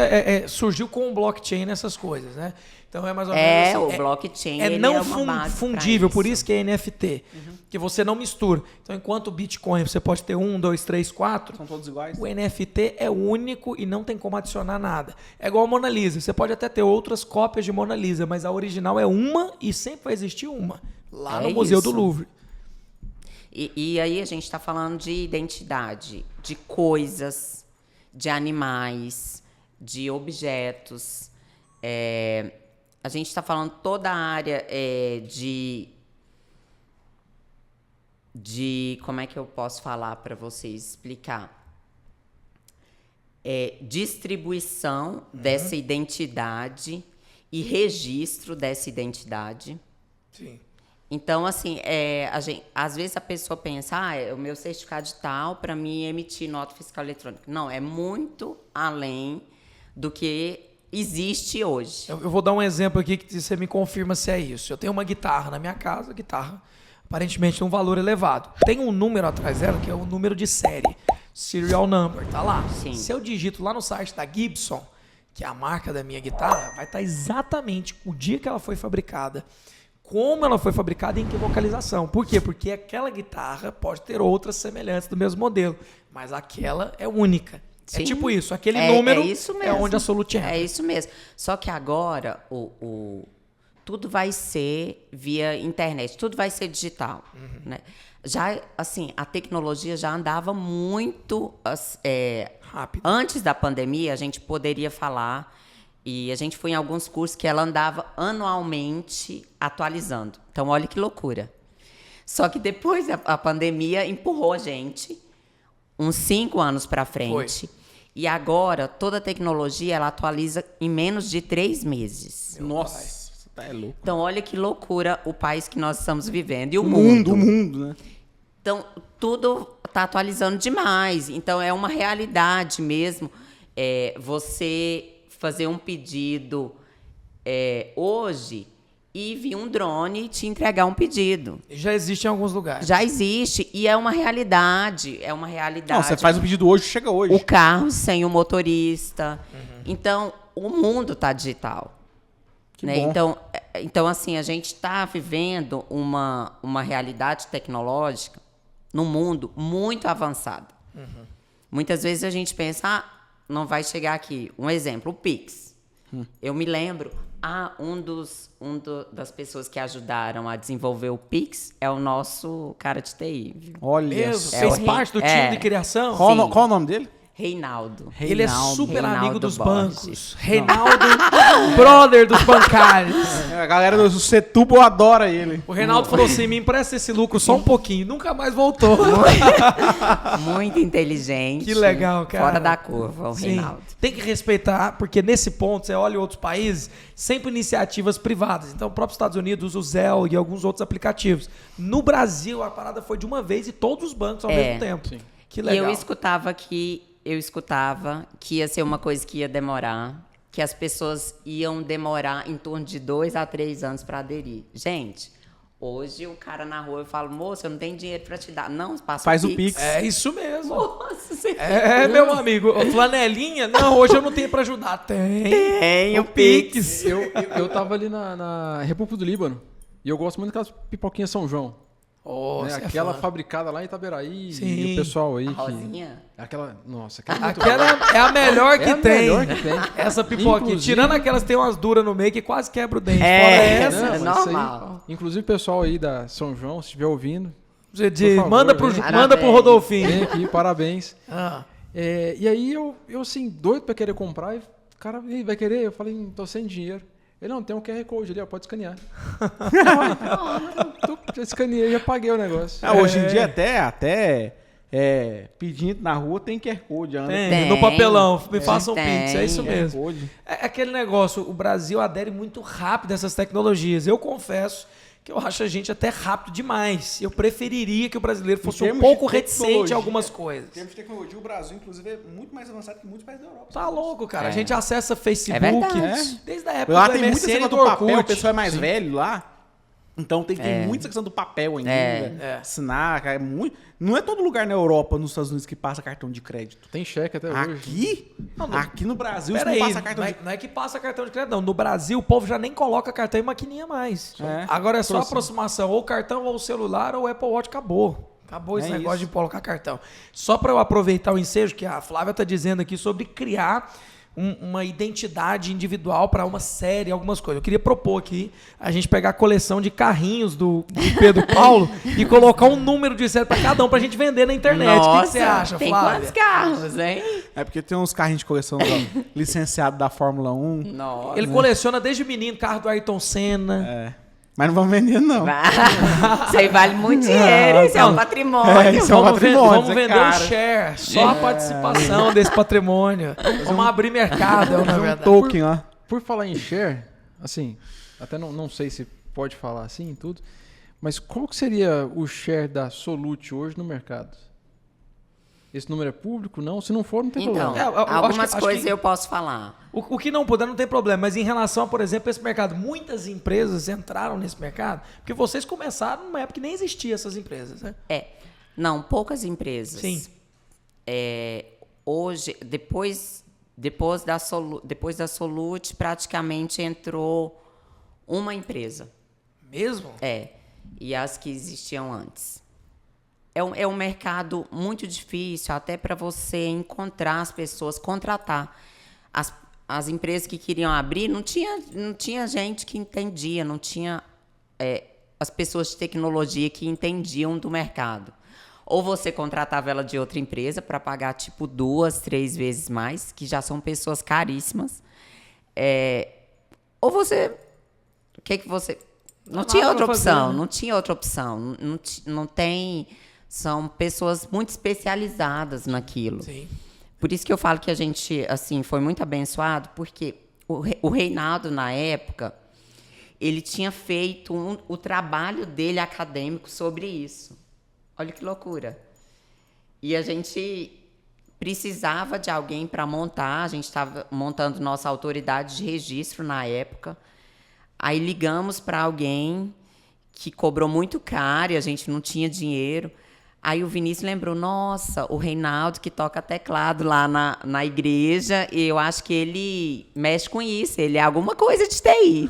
surgiu com o blockchain nessas coisas, né? Então é mais ou menos assim, O blockchain é ele não é uma base fundível, pra por isso que é NFT. Que você não mistura. Então, enquanto o Bitcoin você pode ter 1, 2, 3, 4, São todos iguais? o NFT é único e não tem como adicionar nada. É igual a Mona Lisa. Você pode até ter outras cópias de Mona Lisa, mas a original é uma e sempre vai existir uma. Lá É no Museu do isso. Louvre. E aí a gente está falando de identidade, de coisas, de animais, de objetos. A gente está falando toda a área de como é que eu posso falar para vocês explicar? Distribuição dessa identidade e registro dessa identidade. Sim. Então, assim, às vezes a pessoa pensa, o meu certificado digital para mim emitir nota fiscal eletrônica. Não, é muito além do que existe hoje. Eu vou dar um exemplo aqui que você me confirma se é isso. Eu tenho uma guitarra na minha casa, guitarra aparentemente tem um valor elevado. Tem um número atrás dela que é o número de série, serial number, tá lá. Sim. Se eu digito lá no site da Gibson, que é a marca da minha guitarra, vai estar exatamente o dia que ela foi fabricada, como ela foi fabricada e em que localização. Por quê? Porque aquela guitarra pode ter outras semelhantes do mesmo modelo, mas aquela é única. Sim. É tipo isso, aquele número isso é onde a Solute entra. É isso mesmo. Só que agora tudo vai ser via internet, tudo vai ser digital. Né? Já, assim, a tecnologia já andava muito Rápido. antes da pandemia, a gente poderia falar, e a gente foi em alguns cursos que ela andava anualmente atualizando. Então, olha que loucura. Só que depois a pandemia empurrou a gente uns 5 anos para frente. Foi. E agora, toda a tecnologia, ela atualiza em menos de 3 meses. Nossa, você tá louco. Então, olha que loucura o país que nós estamos vivendo. E O mundo, né? Então, tudo está atualizando demais. Então, é uma realidade mesmo. Você fazer um pedido hoje e vir um drone te entregar um pedido. Já existe em alguns lugares. Já existe e é uma realidade. É uma realidade. Não, você faz o pedido hoje, chega hoje. O carro sem o motorista. Então, o mundo está digital. Que Né? bom. Então, assim, a gente está vivendo uma realidade tecnológica no mundo muito avançada. Muitas vezes a gente pensa, não vai chegar aqui. Um exemplo, o Pix. Eu me lembro, das pessoas que ajudaram a desenvolver o Pix é o nosso cara de TI. Viu? Olha Mesmo? só. Fez o parte do time é. de criação? Qual, Sim. qual o nome dele? Reinaldo. Ele é Reinaldo. super Reinaldo amigo dos Borges. bancos. Reinaldo, brother dos bancários. A galera do Setúbal adora ele. O Reinaldo falou assim, me empresta esse lucro só um pouquinho. Nunca mais voltou. Muito inteligente. Que legal, cara. Fora da curva, o Sim. Reinaldo. Tem que respeitar, porque nesse ponto, você olha em outros países, sempre iniciativas privadas. Então, o próprio Estados Unidos, o Zelle e alguns outros aplicativos. No Brasil, a parada foi de uma vez e todos os bancos ao mesmo tempo. Sim. Que E legal. eu escutava que ia ser uma coisa que ia demorar, que as pessoas iam demorar em torno de 2 a 3 anos para aderir. Gente, hoje o cara na rua, eu falo, moça, eu não tenho dinheiro para te dar. Não, passa Faz o o Pix. É isso mesmo. Nossa, você Meu amigo. Flanelinha? Não, hoje eu não tenho pra ajudar. Tem o Pix. Eu tava ali na República do Líbano e eu gosto muito daquelas pipoquinhas São João. Oh, Né? você é Aquela fã. fabricada lá em Itaberaí Sim. e o pessoal aí. A Rosinha? Aquela. Nossa, aquela é muito Aquela é a melhor que É a tem. melhor que tem. Essa pipoquinha. Inclusive- Tirando aquelas que tem umas duras no meio que quase quebra o dente. É, Fora né? essa, Não, mas isso aí- normal. inclusive o pessoal aí da São João, se estiver ouvindo, você por favor, manda Parabéns. pro Rodolfinho. vem aqui, parabéns. Ah, E aí eu assim, doido pra querer comprar, e o cara "Ih, vai querer? Eu falei, tô sem dinheiro. Ele, não, tem um QR Code ali, ó, pode escanear. Já escaneei, já paguei o negócio. Hoje em dia até pedindo na rua tem QR Code. Anda tem. No papelão, me faça um Tem. Pix, é isso com mesmo. QR Code. É aquele negócio, o Brasil adere muito rápido a essas tecnologias. Eu confesso que eu acho a gente até rápido demais. Eu preferiria que o brasileiro fosse um termos pouco de reticente tecnologia, em algumas Em coisas. termos de tecnologia, o Brasil, inclusive, é muito mais avançado que muitos países da Europa. Tá louco, cara. A É. gente acessa Facebook É verdade. desde a época Lá do tem muita MSN cena e do do papel, o Orkut. pessoal é mais velho lá. Então tem muita questão do papel ainda. É. Assinar, cara, não é todo lugar na Europa, nos Estados Unidos, que passa cartão de crédito. Tem cheque até hoje. Aqui no Brasil, você Peraí, não passa cartão de não é que passa cartão de crédito, não. No Brasil, o povo já nem coloca cartão e maquininha mais. Agora é só aproximação, ou cartão, ou celular, ou Apple Watch, acabou. Acabou esse negócio de colocar cartão. Só para eu aproveitar o ensejo que a Flávia está dizendo aqui sobre criar uma identidade individual para uma série, algumas coisas. Eu queria propor aqui a gente pegar a coleção de carrinhos do Pedro Paulo e colocar um número de série para cada um para a gente vender na internet. Nossa, o que você acha, tem Flávia? quantos carros, hein? É porque tem uns carrinhos de coleção licenciado da Fórmula 1. Nossa. Ele coleciona desde menino carro do Ayrton Senna. Mas não vamos vender, não. Isso aí vale muito dinheiro, isso é um patrimônio. Isso é um patrimônio, Vamos isso é vender caro. o share, só a participação desse patrimônio. Vamos abrir mercado, na verdade. Token lá. Por falar em share, assim, até não sei se pode falar assim e tudo, mas qual que seria o share da Solute hoje no mercado? Esse número é público? Não? Se não for, não tem Então, problema. algumas acho coisas que- eu posso falar. O que não puder não tem problema, mas em relação a, por exemplo, esse mercado, muitas empresas entraram nesse mercado porque vocês começaram numa época que nem existiam essas empresas, né? Não, poucas empresas. Sim. Hoje, depois da Solute, praticamente entrou uma empresa. Mesmo? E as que existiam antes. É um mercado muito difícil, até para você encontrar as pessoas, contratar. As empresas que queriam abrir, não tinha gente que entendia, não tinha as pessoas de tecnologia que entendiam do mercado. Ou você contratava ela de outra empresa para pagar, tipo, 2, 3 vezes mais, que já são pessoas caríssimas. Ou você... O que você... Não tinha outra opção, não tinha outra opção. Não tem... São pessoas muito especializadas naquilo. Sim. Por isso que eu falo que a gente, assim, foi muito abençoado, porque o Reinaldo, na época, ele tinha feito o trabalho dele acadêmico sobre isso. Olha que loucura. E a gente precisava de alguém para montar, a gente estava montando nossa autoridade de registro na época. Aí ligamos para alguém que cobrou muito caro e a gente não tinha dinheiro. Aí o Vinícius lembrou, nossa, o Reinaldo que toca teclado lá na igreja, e eu acho que ele mexe com isso, ele é alguma coisa de TI.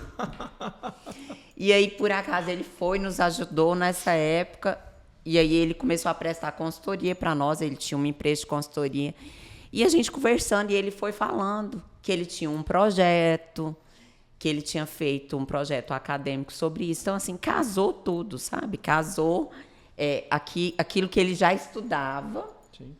E aí, por acaso, ele foi, nos ajudou nessa época, e aí ele começou a prestar consultoria para nós, ele tinha uma empresa de consultoria, e a gente conversando, e ele foi falando que ele tinha um projeto, que ele tinha feito um projeto acadêmico sobre isso. Então, assim, casou tudo, sabe? Casou... aquilo que ele já estudava, Sim.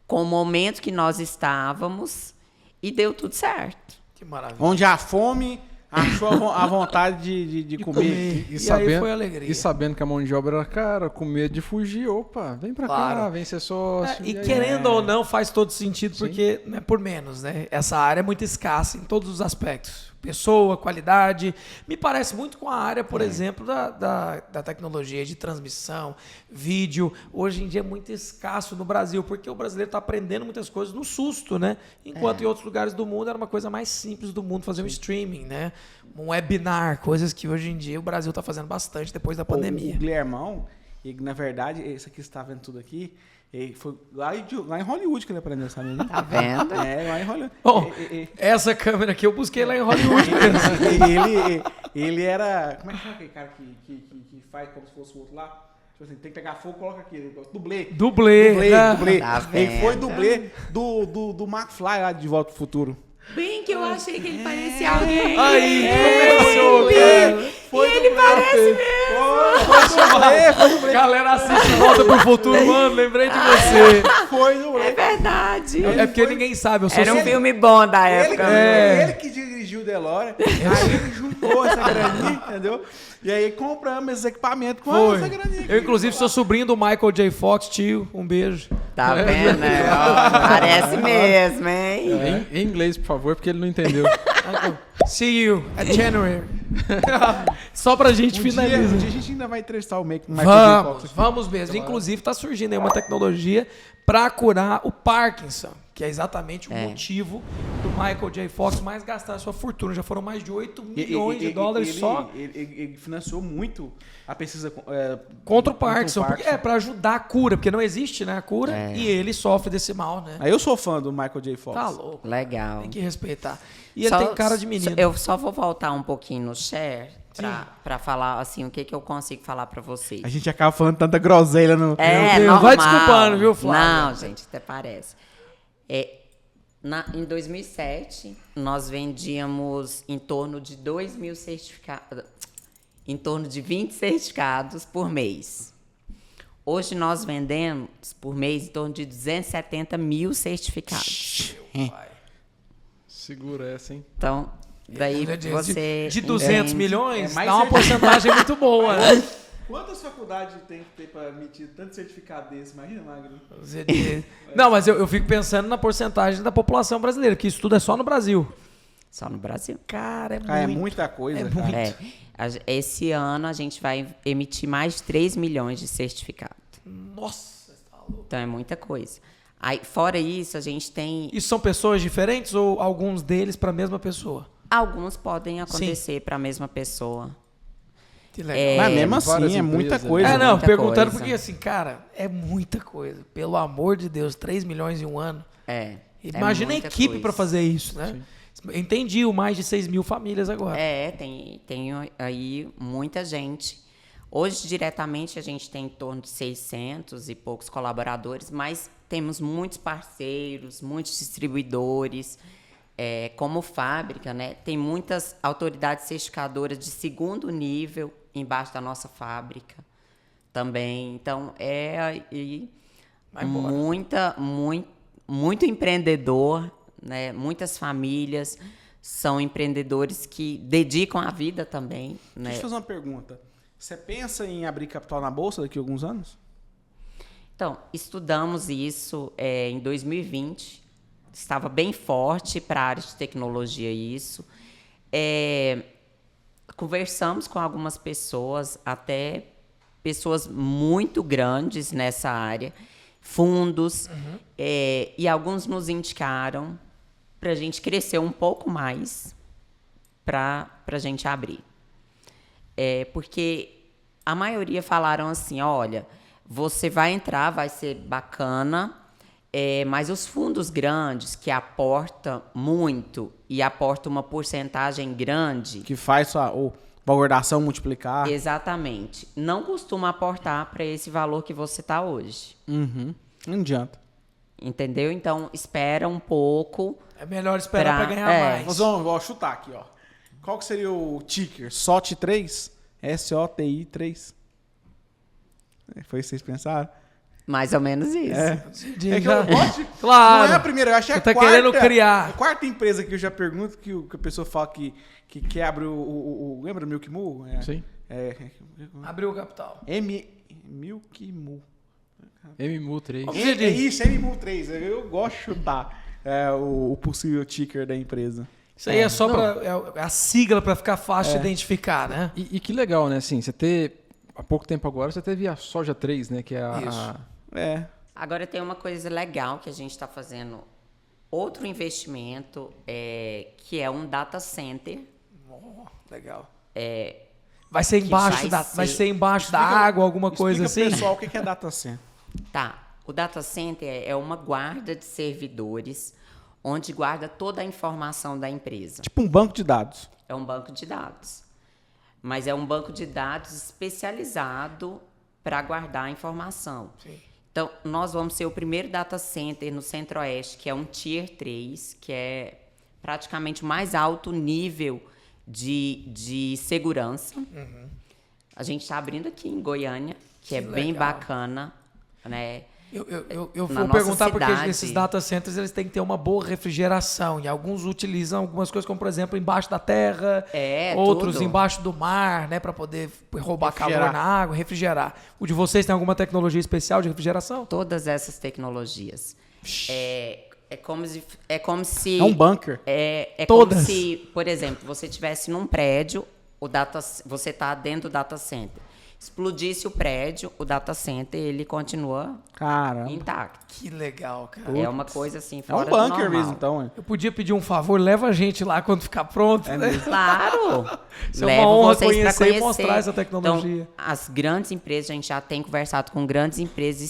com o momento que nós estávamos, e deu tudo certo. Que maravilha. Onde a fome achou a vontade de comer. E aí foi alegria. E sabendo que a mão de obra era cara, com medo de fugir, opa, vem pra Claro. cá, vem ser sócio. E aí, querendo ou não, faz todo sentido, Sim. porque não é por menos, né? Essa área é muito escassa em todos os aspectos. Pessoa, qualidade. Me parece muito com a área, por exemplo, da tecnologia de transmissão, vídeo. Hoje em dia é muito escasso no Brasil, porque o brasileiro está aprendendo muitas coisas no susto, né? Enquanto em outros lugares do mundo era uma coisa mais simples do mundo fazer um streaming, né? Um webinar, coisas que hoje em dia o Brasil está fazendo bastante depois da pandemia. O Guilhermão, e na verdade, esse aqui que você está vendo tudo aqui, ele foi lá em Hollywood que ele aprendeu, sabe? Tá vendo? Lá em Hollywood. Bom, essa câmera aqui eu busquei lá em Hollywood mesmo. Ele era... Como é que chama aquele cara que faz como se fosse o outro lá? Tipo assim, tem que pegar fogo, coloca aqui. Dublê. Dublê. né? Dublê. Tá Ele foi vendo? dublê do McFly lá de Volta pro Futuro. Bem que eu achei que ele parecia alguém. Aí, começou, cara. E ele parece mesmo. Foi dublê. Galera, assiste Volta pro Futuro, mano. Lembrei de você. Foi dublê. É verdade. É porque ninguém sabe. Eu sou Era um sempre- filme bom da época. Ele que dirigiu o DeLorean, aí ele juntou essa graninha, entendeu? E aí compramos esses equipamentos com Foi. essa graninha. Eu, inclusive, sou sobrinho do Michael J. Fox, tio. Um beijo. Tá vendo? Né? Ó, parece mesmo, hein? Em inglês, por favor, porque ele não entendeu. See you at January. Só pra gente Um finalizar. dia a gente ainda vai entrevistar o Michael J. Fox. Vamos mesmo. Inclusive, tá surgindo aí uma tecnologia para curar o Parkinson, que é exatamente o motivo do Michael J. Fox mais gastar sua fortuna. Já foram mais de 8 milhões de dólares só Ele financiou muito a pesquisa contra o Parkinson. Para ajudar a cura, porque não existe, né, a cura, e ele sofre desse mal, né? Aí eu sou fã do Michael J. Fox. Tá louco. Legal. Tem que respeitar. E ele tem cara de menino. Eu só vou voltar um pouquinho no share pra falar assim, o que eu consigo falar pra vocês. A gente acaba falando tanta groselha no... Normal. Vai desculpando, viu, Flávio? Não, gente, até parece. Em 2007, nós vendíamos em torno de 2.000 certificados, em torno de 20 certificados por mês. Hoje nós vendemos por mês em torno de 270 mil certificados. Segura essa, hein? Então, daí você... De 200 milhões, mais dá uma porcentagem muito boa, né? Quantas faculdades tem que ter para emitir tanto certificado desse? Imagina, Magno. Não, mas eu fico pensando na porcentagem da população brasileira, que isso tudo é só no Brasil. Só no Brasil. Cara, É muita coisa, cara. Esse ano a gente vai emitir mais de 3 milhões de certificados. Nossa, tá louco. Então é muita coisa. Aí, fora isso, a gente tem... Isso são pessoas diferentes ou alguns deles para a mesma pessoa? Alguns podem acontecer para a mesma pessoa. Que legal. Mas mesmo várias assim, é muita empresas, coisa. Não, muita perguntando coisa. porque assim, cara, é muita coisa. Pelo amor de Deus, 3 milhões em um ano. Imagina a muita equipe coisa. para fazer isso, né? Entendi o mais de 6 mil famílias agora. Tem aí muita gente. Hoje, diretamente, a gente tem em torno de 600 e poucos colaboradores, mas temos muitos parceiros, muitos distribuidores. Como fábrica, né? Tem muitas autoridades certificadoras de segundo nível embaixo da nossa fábrica também. Então, muito empreendedor, né? Muitas famílias são empreendedores que dedicam a vida também. Né? Deixa eu fazer uma pergunta. Você pensa em abrir capital na Bolsa daqui a alguns anos? Então, estudamos isso em 2020. Estava bem forte para a área de tecnologia isso. Conversamos com algumas pessoas, até pessoas muito grandes nessa área, fundos, e alguns nos indicaram para a gente crescer um pouco mais para a gente abrir. Porque a maioria falaram assim, olha, você vai entrar, vai ser bacana, mas os fundos grandes que aportam muito e aportam uma porcentagem grande... Que faz a valorização multiplicar. Exatamente. Não costuma aportar para esse valor que você está hoje. Não adianta. Entendeu? Então, espera um pouco. É melhor esperar para ganhar mais. Nós vamos chutar aqui, ó. Qual que seria o ticker? SOT3? SOTI 3. Foi isso que vocês pensaram? Mais ou menos isso. É que eu gosto. Claro. Não é a primeira, eu acho que é a Você tá quarta. querendo criar. A quarta empresa que eu já pergunto, que a pessoa fala que quebra lembra do Milk Moo? Sim. Abriu o capital. Milk Moo. MMU3. É isso, MMU 3. Eu gosto de chutar o possível ticker da empresa. Isso aí é só a sigla para ficar fácil de identificar, né? E que legal, né? Assim, você ter... Há pouco tempo agora, você teve a Soja 3, né? Que é Agora tem uma coisa legal que a gente está fazendo. Outro investimento, que é um data center. Legal. Vai ser embaixo da água, alguma coisa assim? Explica pro pessoal o que é data center. Tá. O data center é uma guarda de servidores onde guarda toda a informação da empresa. Tipo um banco de dados. É um banco de dados. Mas é um banco de dados especializado para guardar a informação. Sim. Então, nós vamos ser o primeiro data center no Centro-Oeste, que é um Tier 3, que é praticamente o mais alto nível de segurança. A gente está abrindo aqui em Goiânia, que é bem bacana, né? Eu Na vou nossa perguntar porque cidade. esses data centers eles têm que ter uma boa refrigeração e alguns utilizam algumas coisas como, por exemplo, embaixo da terra, outros tudo. embaixo do mar, né, para poder roubar Refrigerar. calor na água, refrigerar. O de vocês tem alguma tecnologia especial de refrigeração? Todas essas tecnologias. É como se... É um bunker. É Todas. como se, por exemplo, você estivesse num prédio, você está dentro do data center. explodisse o prédio, o data center, ele continua Caramba. intacto. Que legal, cara. É uma coisa assim, É fora um do bunker normal. mesmo, então. É. Eu podia pedir um favor, leva a gente lá quando ficar pronto, né? Claro! Isso é uma Levo honra vocês pra conhecer e conhecer. mostrar essa tecnologia. Então, as grandes empresas, a gente já tem conversado com grandes empresas,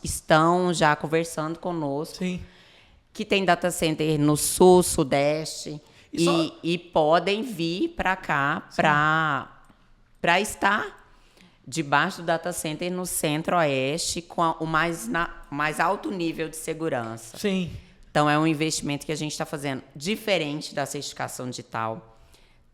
estão já conversando conosco, Sim. que tem data center no sul, sudeste, E só- e podem vir para cá para estar debaixo do data center no centro-oeste com o mais alto nível de segurança. Sim. Então, é um investimento que a gente está fazendo diferente da certificação digital.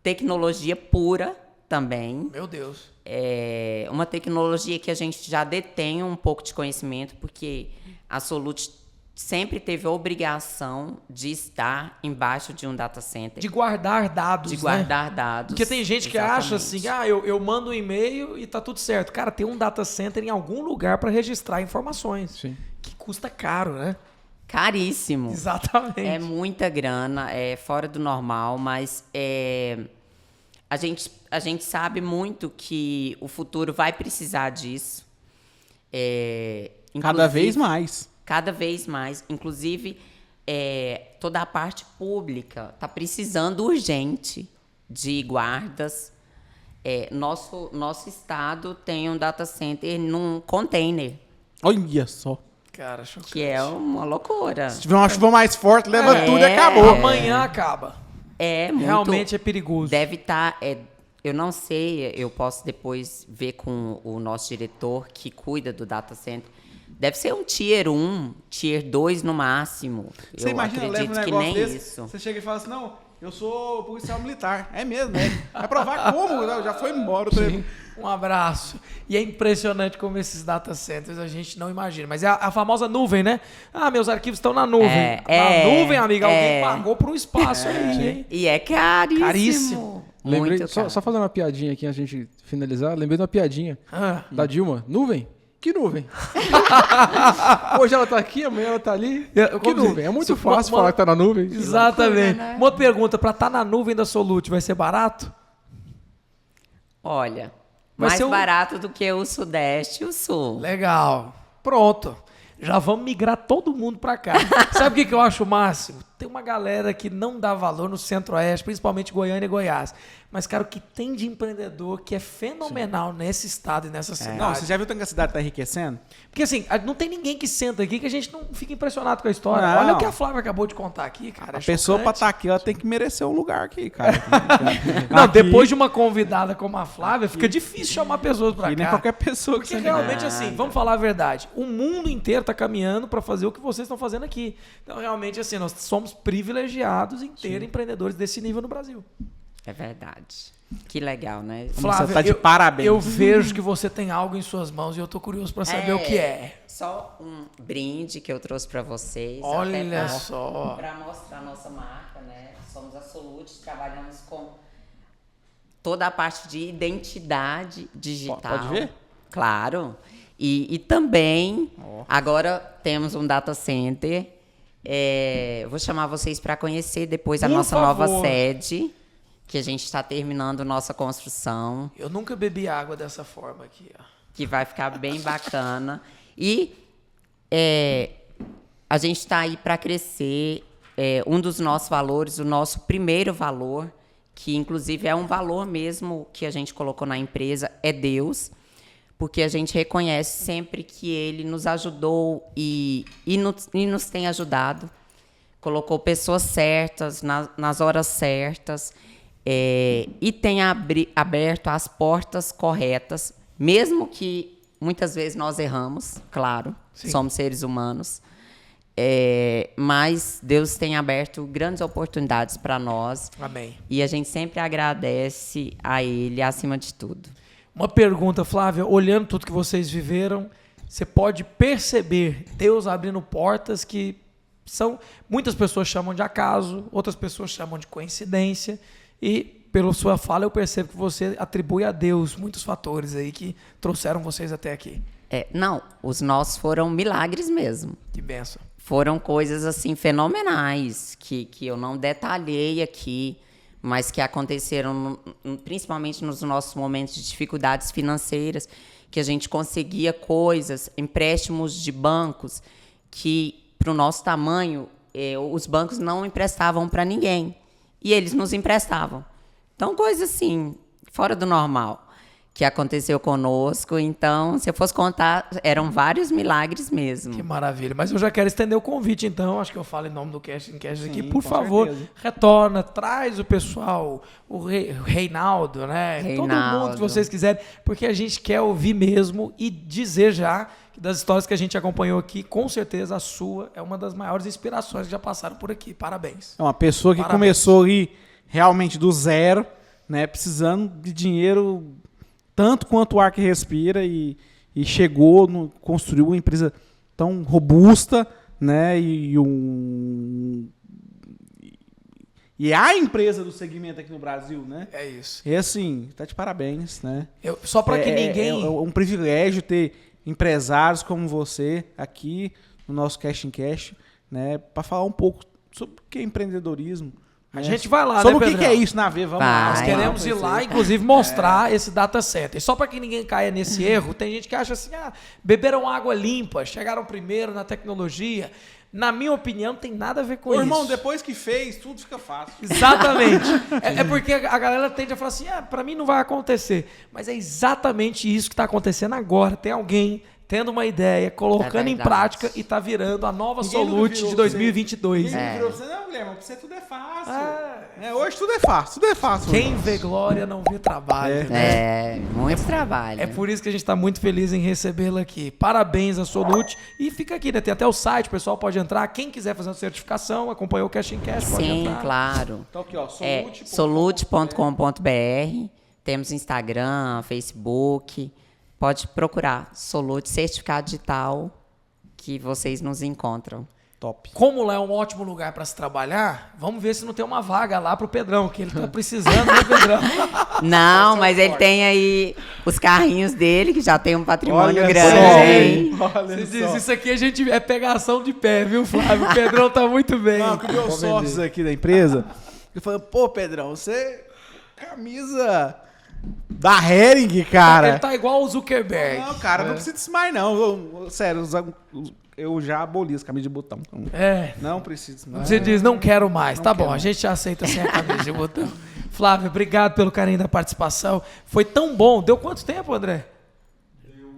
Tecnologia pura também. Meu Deus. É uma tecnologia que a gente já detém um pouco de conhecimento, porque a Solute sempre teve a obrigação de estar embaixo de um data center, De guardar dados, de né? guardar dados. Porque tem gente que acha Exatamente. assim, eu mando um e-mail e tá tudo certo. Cara, tem um data center em algum lugar para registrar informações. Sim. Que custa caro, né? Caríssimo. Exatamente. É muita grana, é fora do normal, mas a gente sabe muito que o futuro vai precisar disso. Cada vez mais. Cada vez mais. Inclusive, toda a parte pública está precisando urgente de guardas. Nosso estado tem um data center num container, Olha só. Cara, chocante. que é uma loucura. Se tiver uma chuva mais forte, leva tudo e acabou. Amanhã acaba. É muito... Realmente é perigoso. Deve estar... eu não sei, eu posso depois ver com o nosso diretor que cuida do data center. Deve ser um Tier 1, Tier 2 no máximo. Você eu imagina, leva um acredito que negócio nem desse, isso. você chega e fala assim, não, eu sou policial militar. É mesmo, né? Vai provar como? Não, já foi embora. Um abraço. E é impressionante como esses data centers a gente não imagina. Mas é a famosa nuvem, né? Ah, meus arquivos estão na nuvem. Na nuvem, amiga, alguém pagou por um espaço aí, hein? E é caríssimo. Caríssimo. Lembrei, Muito só caro. fazendo uma piadinha aqui antes de a gente finalizar, lembrei de uma piadinha Ah, da Dilma. Nuvem? Que nuvem? Hoje ela tá aqui, amanhã ela tá ali. Eu- Que como nuvem? É muito se- fácil uma- falar que tá na nuvem. exatamente. né? Uma outra pergunta, pra estar na nuvem da Solute, vai ser barato? Olha, Vai mais ser um- barato do que o Sudeste e o Sul. Legal. Pronto. Já vamos migrar todo mundo pra cá. Sabe o que eu acho o máximo? Tem uma galera que não dá valor no Centro-Oeste, principalmente Goiânia e Goiás. Mas, cara, o que tem de empreendedor que é fenomenal nesse estado e nessa cidade. Não, você já viu tanto que a cidade tá enriquecendo? Porque assim, não tem ninguém que senta aqui que a gente não fica impressionado com a história. Não. Olha o que a Flávia acabou de contar aqui, cara. A pessoa pra estar aqui, ela tem que merecer um lugar aqui, cara. Não, Aqui- depois de uma convidada como a Flávia, fica difícil chamar pessoas pra E nem cá. qualquer pessoa que Porque você realmente, assim, vamos falar a verdade. O mundo inteiro está caminhando para fazer o que vocês estão fazendo aqui. Então, realmente, assim, nós somos privilegiados em ter empreendedores desse nível no Brasil. É verdade. Que legal, né? Você tá de parabéns. Eu vejo que você tem algo em suas mãos e eu tô curioso para saber o que é. Só um brinde que eu trouxe para vocês. Olha só. Para mostrar a nossa marca, né? Somos a Solute, trabalhamos com toda a parte de identidade digital. Pode ver? Claro. E também, agora temos um data center. Vou chamar vocês para conhecer depois a Por nossa favor. nova sede, que a gente está terminando nossa construção, Eu nunca bebi água dessa forma aqui, ó. que vai ficar bem bacana. E a gente está aí para crescer. Um dos nossos valores, o nosso primeiro valor, que inclusive é um valor mesmo que a gente colocou na empresa, é Deus, porque a gente reconhece sempre que Ele nos ajudou e nos tem ajudado. Colocou pessoas certas, nas horas certas, e tem aberto as portas corretas, mesmo que muitas vezes nós erramos, claro, Sim. somos seres humanos, mas Deus tem aberto grandes oportunidades para nós Amém. e a gente sempre agradece a Ele acima de tudo. Uma pergunta, Flávia, olhando tudo que vocês viveram, você pode perceber Deus abrindo portas que muitas pessoas chamam de acaso, outras pessoas chamam de coincidência, e pela sua fala eu percebo que você atribui a Deus muitos fatores aí que trouxeram vocês até aqui. Não, os nossos foram milagres mesmo. Que benção. Foram coisas assim fenomenais que eu não detalhei aqui, mas que aconteceram principalmente nos nossos momentos de dificuldades financeiras, que a gente conseguia coisas, empréstimos de bancos, que para o nosso tamanho, os bancos não emprestavam para ninguém, e eles nos emprestavam. Então, coisa assim, fora do normal, que aconteceu conosco. Então, se eu fosse contar, eram vários milagres mesmo. Que maravilha. Mas eu já quero estender o convite, então. Acho que eu falo em nome do Cash in Cash aqui. Sim, Por com favor, certeza. retorna, traz o pessoal, o Reinaldo, né? Todo mundo que vocês quiserem, porque a gente quer ouvir mesmo e dizer já que das histórias que a gente acompanhou aqui, com certeza a sua é uma das maiores inspirações que já passaram por aqui. Parabéns. É uma pessoa que Parabéns. começou ali realmente do zero, né? Precisando de dinheiro tanto quanto o ar que respira e chegou, construiu uma empresa tão robusta, né? E é a empresa do segmento aqui no Brasil, né? É isso. E assim, tá de parabéns, né? Só para que ninguém... É um privilégio ter empresários como você aqui no nosso Cash in Cash, né? Para falar um pouco sobre o que é empreendedorismo. A gente vai lá, sobre né, o que Pedrão? é isso na V, vamos lá. Nós Vai. queremos ir lá, inclusive, mostrar esse data center. E só para que ninguém caia nesse erro, tem gente que acha assim, beberam água limpa, chegaram primeiro na tecnologia. Na minha opinião, não tem nada a ver com Ô, isso. irmão, depois que fez, tudo fica fácil. Exatamente. É porque a galera tende a falar assim, para mim não vai acontecer. Mas é exatamente isso que está acontecendo agora. Tem alguém tendo uma ideia, colocando em verdade. prática e tá virando a nova Ninguém nunca Solute virou de pra 2022. Ninguém É. virou pra você, não, Guilherme, pra você tudo é fácil. Hoje tudo é fácil, tudo é fácil. Quem vê glória não vê trabalho, né? Muito trabalho. É por isso que a gente está muito feliz em recebê-la aqui. Parabéns a Solute. E fica aqui, né? Tem até o site, o pessoal pode entrar. Quem quiser fazer uma certificação, acompanhou o Cash in Cash, pode Sim, entrar. claro. Então aqui, ó, solute.com.br. Temos Instagram, Facebook. Pode procurar Solute Certificado Digital, que vocês nos encontram. Top. Como lá é um ótimo lugar para se trabalhar, vamos ver se não tem uma vaga lá pro Pedrão, que ele tá precisando, né, Pedrão? Não, mas ele tem aí os carrinhos dele, que já tem um patrimônio Olha grande. só, Hein? olha Você diz, só. isso aqui a gente é pegação de pé, viu, Flávio? O Pedrão tá muito bem. Não, que meus sócios aqui da empresa, eu falei, pô, Pedrão, você camisa da Hering, cara. Ele tá igual o Zuckerberg. Não, cara, não precisa disso mais, não. Sério, eu já aboli as camisas de botão. Então, É. não preciso mais. Você diz, não quero mais. Não Tá quero bom, a mais. gente aceita sem a camisa de botão. Flávio, obrigado pelo carinho da participação. Foi tão bom. Deu quanto tempo, André? Deu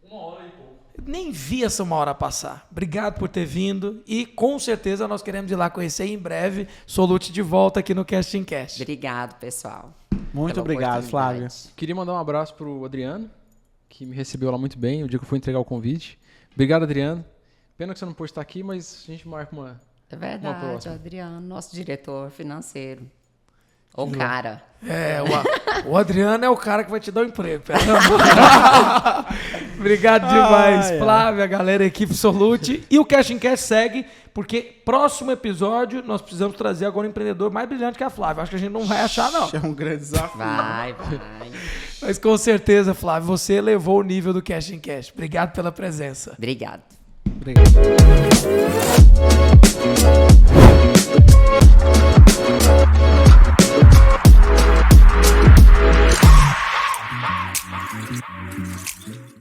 1 hora e pouco. Nem vi essa 1 hora passar. Obrigado por ter vindo. E com certeza nós queremos ir lá conhecer em breve. Solute de volta aqui no Cash in Cash. Obrigado, pessoal. Muito pela obrigado, oportunidade. Flávio. Queria mandar um abraço pro Adriano, que me recebeu lá muito bem o dia que eu fui entregar o convite. Obrigado, Adriano. Pena que você não pôde estar aqui, mas a gente marca uma... É Uma verdade, próxima. Adriano, nosso diretor financeiro. O cara. É, o Adriano é o cara que vai te dar um emprego. Obrigado demais, Ai, ai. Flávio, a galera, a equipe Solute. E o Cash in Cash segue, porque próximo episódio nós precisamos trazer agora um empreendedor mais brilhante que a Flávia. Acho que a gente não vai achar, não. É um grande desafio. Vai. Mas com certeza, Flávio, você elevou o nível do Cash in Cash. Obrigado pela presença. Obrigado. Obrigado.